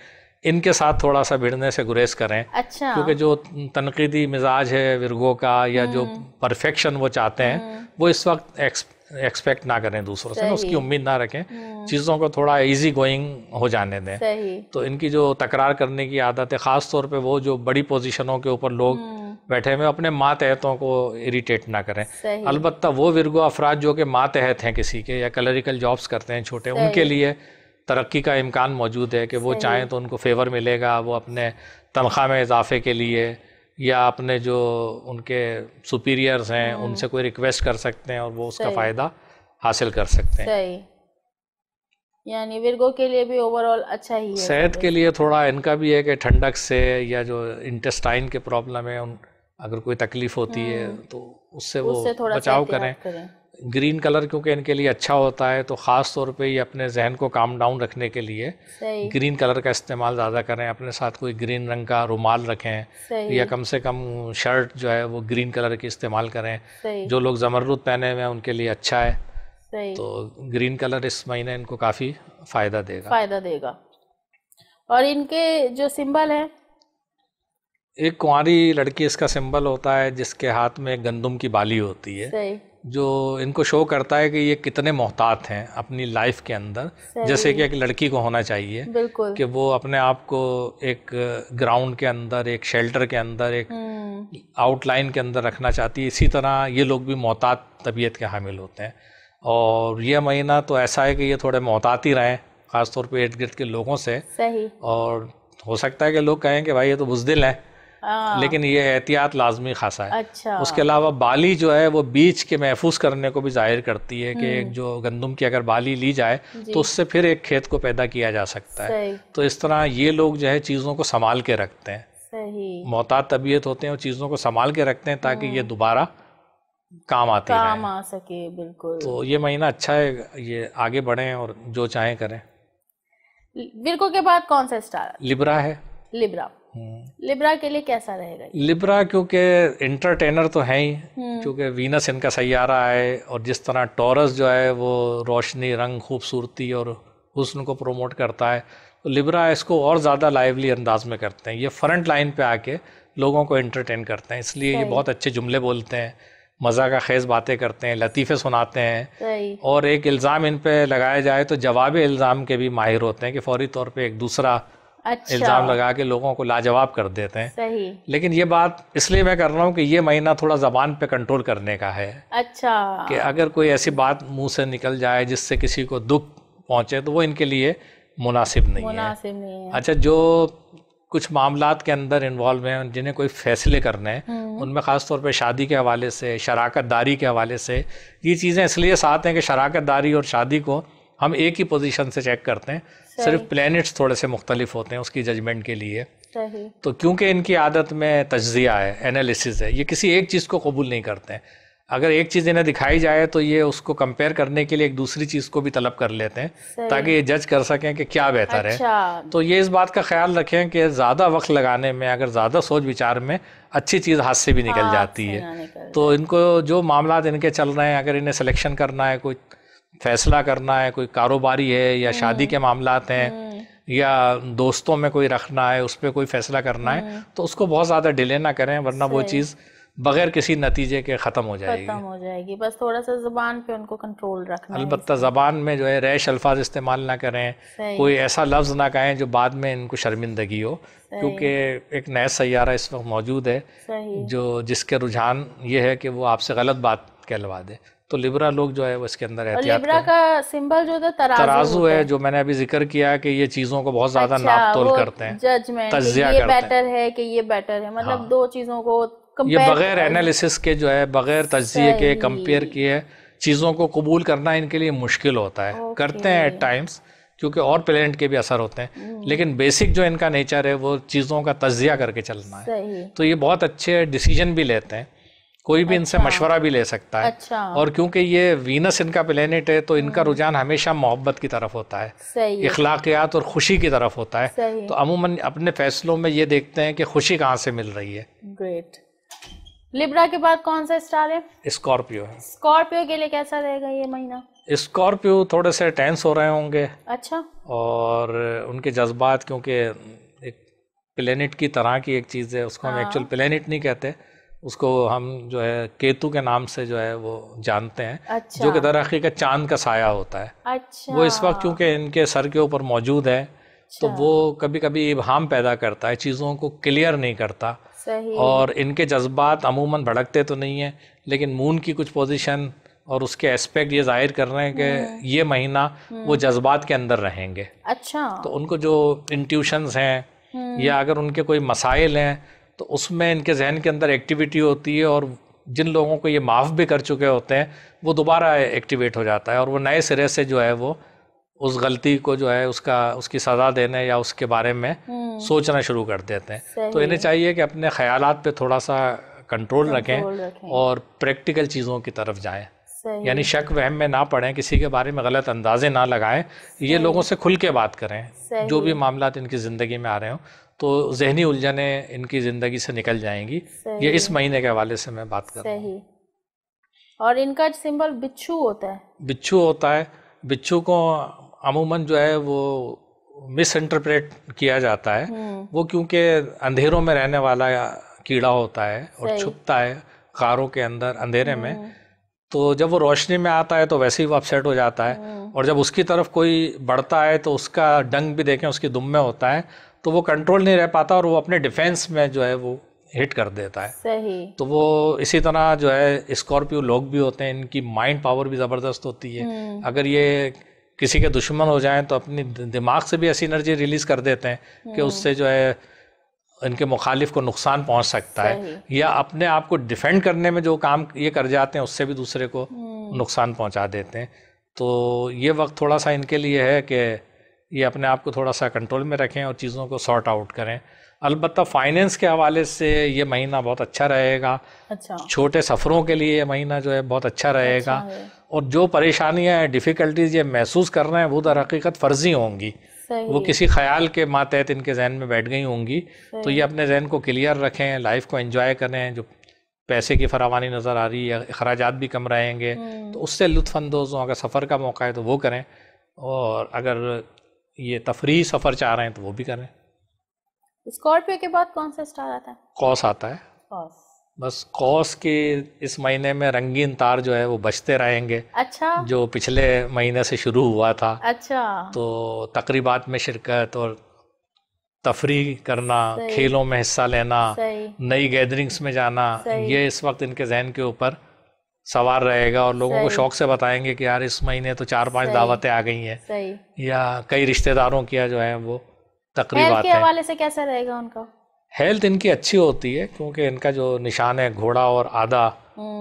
Speaker 2: इनके साथ थोड़ा सा भिड़ने से गुरेज करें। अच्छा। क्योंकि जो तनकीदी मिजाज है विर्गो का, या जो परफेक्शन वो चाहते हैं, वो इस वक्त एक्सपेक्ट ना करें दूसरों से, उसकी उम्मीद ना रखें, चीज़ों को थोड़ा इजी गोइंग हो जाने दें। तो इनकी जो तकरार करने की आदत है, ख़ास तौर पे वो जो बड़ी पोजीशनों के ऊपर लोग बैठे हुए अपने मातहतों को इरिटेट ना करें। अलबत्ता वो विर्गो अफराद जो कि मातहत हैं किसी के, या क्लरिकल जॉब्स करते हैं छोटे, उनके लिए तरक्की का इम्कान मौजूद है कि वो चाहें तो उनको फेवर मिलेगा, वो अपने तनख्वाह में इजाफे के लिए या अपने जो उनके सुपीरियर्स हैं उनसे कोई रिक्वेस्ट कर सकते हैं और वो उसका फ़ायदा हासिल कर सकते हैं।
Speaker 1: सही। यानी विर्गो के लिए भी ओवरऑल अच्छा ही है।
Speaker 2: सेहत के लिए थोड़ा इनका भी है कि ठंडक से या जो इंटेस्टाइन के प्रॉब्लम है, अगर कोई तकलीफ होती है तो उससे वो बचाव करें। ग्रीन कलर क्योंकि इनके लिए अच्छा होता है, तो ख़ास तौर पे ये अपने जहन को काम डाउन रखने के लिए ग्रीन कलर का इस्तेमाल ज़्यादा करें। अपने साथ कोई ग्रीन रंग का रुमाल रखें, या कम से कम शर्ट जो है वो ग्रीन कलर की इस्तेमाल करें। जो लोग ज़मरुद पहने हुए हैं उनके लिए अच्छा है। तो ग्रीन कलर इस महीने इनको काफ़ी फ़ायदा देगा।
Speaker 1: और इनके जो सिंबल है,
Speaker 2: एक कुंवारी लड़की इसका सिंबल होता है जिसके हाथ में गंदम की बाली होती है, जो इनको शो करता है कि ये कितने मोहतात हैं अपनी लाइफ के अंदर। जैसे कि एक लड़की को होना चाहिए कि वो अपने आप को एक ग्राउंड के अंदर, एक शेल्टर के अंदर, एक आउटलाइन के अंदर रखना चाहती है। इसी तरह ये लोग भी मोहतात तबीयत के हामिल होते हैं, और ये महीना तो ऐसा है कि ये थोड़े मोहतात ही रहें, ख़ासतौर पर इर्द गिर्द के लोगों से। और हो सकता है कि लोग कहें कि भाई ये तो बुज़दिल है, लेकिन ये एहतियात लाजमी खासा है। अच्छा। उसके अलावा बाली जो है वो बीज के महफूज करने को भी जाहिर करती है कि जो गंदम की अगर बाली ली जाए तो उससे फिर एक खेत को पैदा किया जा सकता है। तो इस तरह ये लोग जो है चीज़ों को संभाल के रखते हैं, मोहतात तबीयत होते हैं और चीज़ों को संभाल के रखते हैं ताकि ये दोबारा काम आ
Speaker 1: सके। बिल्कुल।
Speaker 2: तो ये महीना अच्छा है, ये आगे बढ़ें और जो चाहें करें।
Speaker 1: विर्गो के बाद कौन सा स्टार?
Speaker 2: लिब्रा है।
Speaker 1: लिब्रा के लिए कैसा रहेगा?
Speaker 2: लिब्रा क्योंकि इंटरटेनर तो है ही, क्योंकि वीनस इनका सैयारा है, और जिस तरह टॉरस जो है वो रोशनी, रंग, खूबसूरती और हुस्न को प्रमोट करता है, तो लिब्रा इसको और ज़्यादा लाइवली अंदाज में करते हैं। ये फ्रंट लाइन पे आके लोगों को इंटरटेन करते हैं, इसलिए ये बहुत अच्छे जुमले बोलते हैं, मज़ा का खेज़ बातें करते हैं, लतीफ़े सुनाते हैं, और एक इल्ज़ाम इन पे लगाया जाए तो जवाब इल्ज़ाम के भी माहिर होते हैं कि फौरी तौर पे एक दूसरा इल्ज़ाम लगा के लोगों को लाजवाब कर देते हैं।
Speaker 1: सही।
Speaker 2: लेकिन ये बात इसलिए मैं कर रहा हूँ कि ये महीना थोड़ा ज़बान पे कंट्रोल करने का है।
Speaker 1: अच्छा।
Speaker 2: कि अगर कोई ऐसी बात मुंह से निकल जाए जिससे किसी को दुख पहुँचे तो वो इनके लिए मुनासिब नहीं है। अच्छा, जो कुछ मामलात के अंदर इन्वॉल्व हैं, जिन्हें कोई फैसले करने हैं, उनमें ख़ास तौर पे शादी के हवाले से, शराकत दारी के हवाले से, ये चीज़ें इसलिए साथ हैं कि शराकत दारी और शादी को हम एक ही पोजीशन से चेक करते हैं, सिर्फ प्लैनेट्स थोड़े से मुख्तलिफ होते हैं उसकी जजमेंट के लिए। तो क्योंकि इनकी आदत में तज्जिया है, एनालिसिस है, ये किसी एक चीज़ को कबूल नहीं करते हैं। अगर एक चीज़ इन्हें दिखाई जाए तो ये उसको कंपेयर करने के लिए एक दूसरी चीज़ को भी तलब कर लेते हैं ताकि ये जज कर सकें कि क्या बेहतर है। तो ये इस बात का ख्याल रखें कि ज़्यादा वक्त लगाने में, अगर ज़्यादा सोच विचार में, अच्छी चीज़ हाथ से भी निकल जाती है। तो इनको जो मामला इनके चल रहे हैं, अगर इन्हें सिलेक्शन करना है, कोई फैसला करना है, कोई कारोबारी है या शादी के मामलात हैं या दोस्तों में कोई रखना है, उस पर कोई फैसला करना है, तो उसको बहुत ज़्यादा डिले ना करें, वरना वो चीज़ बगैर किसी नतीजे के ख़त्म हो जाएगी।
Speaker 1: बस थोड़ा सा ज़बान पे उनको कंट्रोल रखना है।
Speaker 2: अलबत्ता ज़बान में जो है रैश अल्फाज इस्तेमाल ना करें, कोई ऐसा लफ्ज़ ना कहें जो बाद में इनको शर्मिंदगी हो, क्योंकि एक नया सैयारा इस वक्त मौजूद है जो जिसके रुझान ये है कि वो आपसे गलत बात कहलवा दे। तो लिब्रा लोग जो है वो इसके अंदर एहतियात
Speaker 1: लिब्रा का सिंबल जो है
Speaker 2: तराजू है, जो मैंने अभी जिक्र किया कि ये चीज़ों को बहुत ज़्यादा नाप तोल करते हैं,
Speaker 1: जजमेंट, ये बेटर है कि ये बेटर है, मतलब दो चीज़ों को
Speaker 2: ये बगैर एनालिसिस के जो है, बगैर तज्जिए के, कंपेयर किए चीज़ों को कबूल करना इनके लिए मुश्किल होता है। करते हैं एट टाइम्स, क्योंकि और प्लेनेट के भी असर होते हैं, लेकिन बेसिक जो इनका नेचर है वो चीज़ों का तज्जिया करके चलना है। तो ये बहुत अच्छे डिसीजन भी लेते हैं, कोई भी इनसे मशवरा भी ले सकता है। और क्योंकि ये वीनस इनका प्लेनेट है तो इनका रुझान हमेशा मोहब्बत की तरफ होता है, इखलाकियात और खुशी की तरफ होता है। तो अमूमन अपने फैसलों में ये देखते हैं कि खुशी कहाँ से मिल रही है।
Speaker 1: ग्रेट। लिब्रा के बाद कौन सा स्टार है?
Speaker 2: स्कॉर्पियो है।
Speaker 1: स्कॉर्पियो के लिए कैसा रहेगा ये महीना?
Speaker 2: स्कॉर्पियो थोड़े से टेंस हो रहे होंगे।
Speaker 1: अच्छा।
Speaker 2: और उनके जज्बात, क्योंकि एक प्लेनेट की तरह की एक चीज़ है, उसको हम एक्चुअल प्लेनेट नहीं कहते, उसको हम जो है केतु के नाम से जो है वो जानते हैं।
Speaker 1: अच्छा।
Speaker 2: जो कि दर हकीकत चांद का साया होता है।
Speaker 1: अच्छा।
Speaker 2: वो इस वक्त क्योंकि इनके सर के ऊपर मौजूद है, तो वो कभी कभी इबहाम पैदा करता है, चीज़ों को क्लियर नहीं करता।
Speaker 1: सही।
Speaker 2: और इनके जज्बात अमूमन भड़कते तो नहीं है, लेकिन मून की कुछ पोजीशन और उसके एस्पेक्ट ये जाहिर कर रहे हैं कि ये महीना वो जज्बात के अंदर रहेंगे।
Speaker 1: अच्छा।
Speaker 2: तो उनको जो इंट्यूशंस हैं या अगर उनके कोई मसाइल हैं तो उसमें इनके जहन के अंदर एक्टिविटी होती है, और जिन लोगों को ये माफ़ भी कर चुके होते हैं वो दोबारा एक्टिवेट हो जाता है, और वो नए सिरे से जो है वो उस गलती को जो है उसकी सज़ा देने या उसके बारे में सोचना शुरू कर देते हैं। तो इन्हें चाहिए कि अपने ख्यालात पे थोड़ा सा कंट्रोल रखें और प्रैक्टिकल चीज़ों की तरफ जाएं, यानी शक वहम में ना पड़ें, किसी के बारे में गलत अंदाजे ना लगाएं, ये लोगों से खुल के बात करें। जो भी मामलात इनकी ज़िंदगी में आ रहे हों तो जहनी उलझने इनकी ज़िंदगी से निकल जाएंगी। ये इस महीने के हवाले से मैं बात कर रहा हूँ।
Speaker 1: और इनका सिंबल बिच्छू होता है।
Speaker 2: बिच्छू होता है। बिच्छू को अमूमन जो है वो मिस इंटरप्रेट किया जाता है। वो क्योंकि अंधेरों में रहने वाला कीड़ा होता है और छुपता है गारों के अंदर अंधेरे में, तो जब वो रोशनी में आता है तो वैसे ही वो अपसेट हो जाता है, और जब उसकी तरफ कोई बढ़ता है तो उसका डंक भी देखें उसकी दुम में होता है, तो वो कंट्रोल नहीं रह पाता और वो अपने डिफेंस में जो है वो हिट कर देता है।
Speaker 1: सही।
Speaker 2: तो वो इसी तरह जो है स्कॉर्पियो लोग भी होते हैं, इनकी माइंड पावर भी ज़बरदस्त होती है। अगर ये किसी के दुश्मन हो जाएं तो अपनी दिमाग से भी ऐसी एनर्जी रिलीज़ कर देते हैं कि उससे जो है इनके मुखालिफ को नुकसान पहुंच सकता है, या अपने आप को डिफेंड करने में जो काम ये कर जाते हैं उससे भी दूसरे को नुकसान पहुंचा देते हैं। तो ये वक्त थोड़ा सा इनके लिए है कि ये अपने आप को थोड़ा सा कंट्रोल में रखें और चीज़ों को सॉर्ट आउट करें। अलबत्ता फाइनेंस के हवाले से ये महीना बहुत अच्छा रहेगा।
Speaker 1: अच्छा।
Speaker 2: छोटे सफ़रों के लिए ये महीना जो है बहुत अच्छा रहेगा। और जो परेशानियाँ डिफ़िकल्टीज ये महसूस कर रहे हैं वो दर हकीकत फ़र्जी होंगी, वो किसी ख्याल के मातहत इनके जहन में बैठ गई होंगी। तो ये अपने जहन को क्लियर रखें, लाइफ को एंजॉय करें। जो पैसे की फरावानी नज़र आ रही है, अखराजात भी कम रहेंगे, तो उससे लुत्फ़अंदोज़ हों। अगर सफ़र का मौका है तो वो करें, और अगर ये तफरीही सफ़र चाह रहे हैं तो वो भी करें।
Speaker 1: स्कॉर्पियो के बाद कौन सा स्टार आता है?
Speaker 2: कौस आता है।
Speaker 1: कौस।
Speaker 2: बस कौस के इस महीने में रंगीन तार जो है वो बजते रहेंगे।
Speaker 1: अच्छा।
Speaker 2: जो पिछले महीने से शुरू हुआ था।
Speaker 1: अच्छा।
Speaker 2: तो तकरीबात में शिरकत और तफरीह करना, खेलों में हिस्सा लेना, नई गैदरिंग्स में जाना, ये इस वक्त इनके जहन के ऊपर सवार रहेगा, और लोगों को शौक से बताएंगे कि यार इस महीने तो 4-5 दावतें आ गई हैं, या कई रिश्तेदारों की जो है वो तकरीबात
Speaker 1: है। हेल्थ के हवाले से कैसा रहेगा उनका?
Speaker 2: हेल्थ इनकी अच्छी होती है, क्योंकि इनका जो निशान है घोड़ा और आधा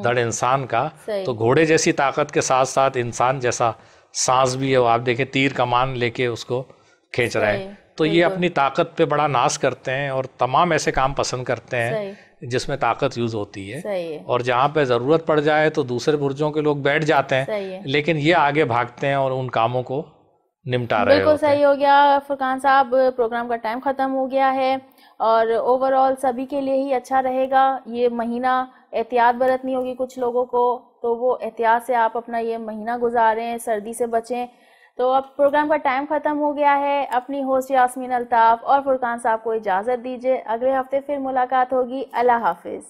Speaker 2: धड़ इंसान का, तो घोड़े जैसी ताकत के साथ साथ इंसान जैसा सांस भी है, वो आप देखें तीर कमान लेके उसको खींच रहा है। तो ये अपनी ताकत पे बड़ा नाश करते हैं और तमाम ऐसे काम पसंद करते हैं जिसमें ताकत यूज होती है। और जहाँ पे ज़रूरत पड़ जाए तो दूसरे बुर्जों के लोग बैठ जाते हैं, लेकिन ये आगे भागते हैं और उन कामों को निपटा रहे
Speaker 1: बिल्कुल सही हो गया फुरकान साहब, प्रोग्राम का टाइम ख़त्म हो गया है और ओवरऑल सभी के लिए ही अच्छा रहेगा ये महीना। एहतियात बरतनी होगी कुछ लोगों को, तो वो एहतियात से आप अपना ये महीना गुजारें, सर्दी से बचें। तो अब प्रोग्राम का टाइम ख़त्म हो गया है। अपनी होस्ट यास्मीन अल्ताफ़ और फुरकान साहब को इजाज़त दीजिए। अगले हफ्ते फिर मुलाकात होगी। अल्लाह हाफिज़।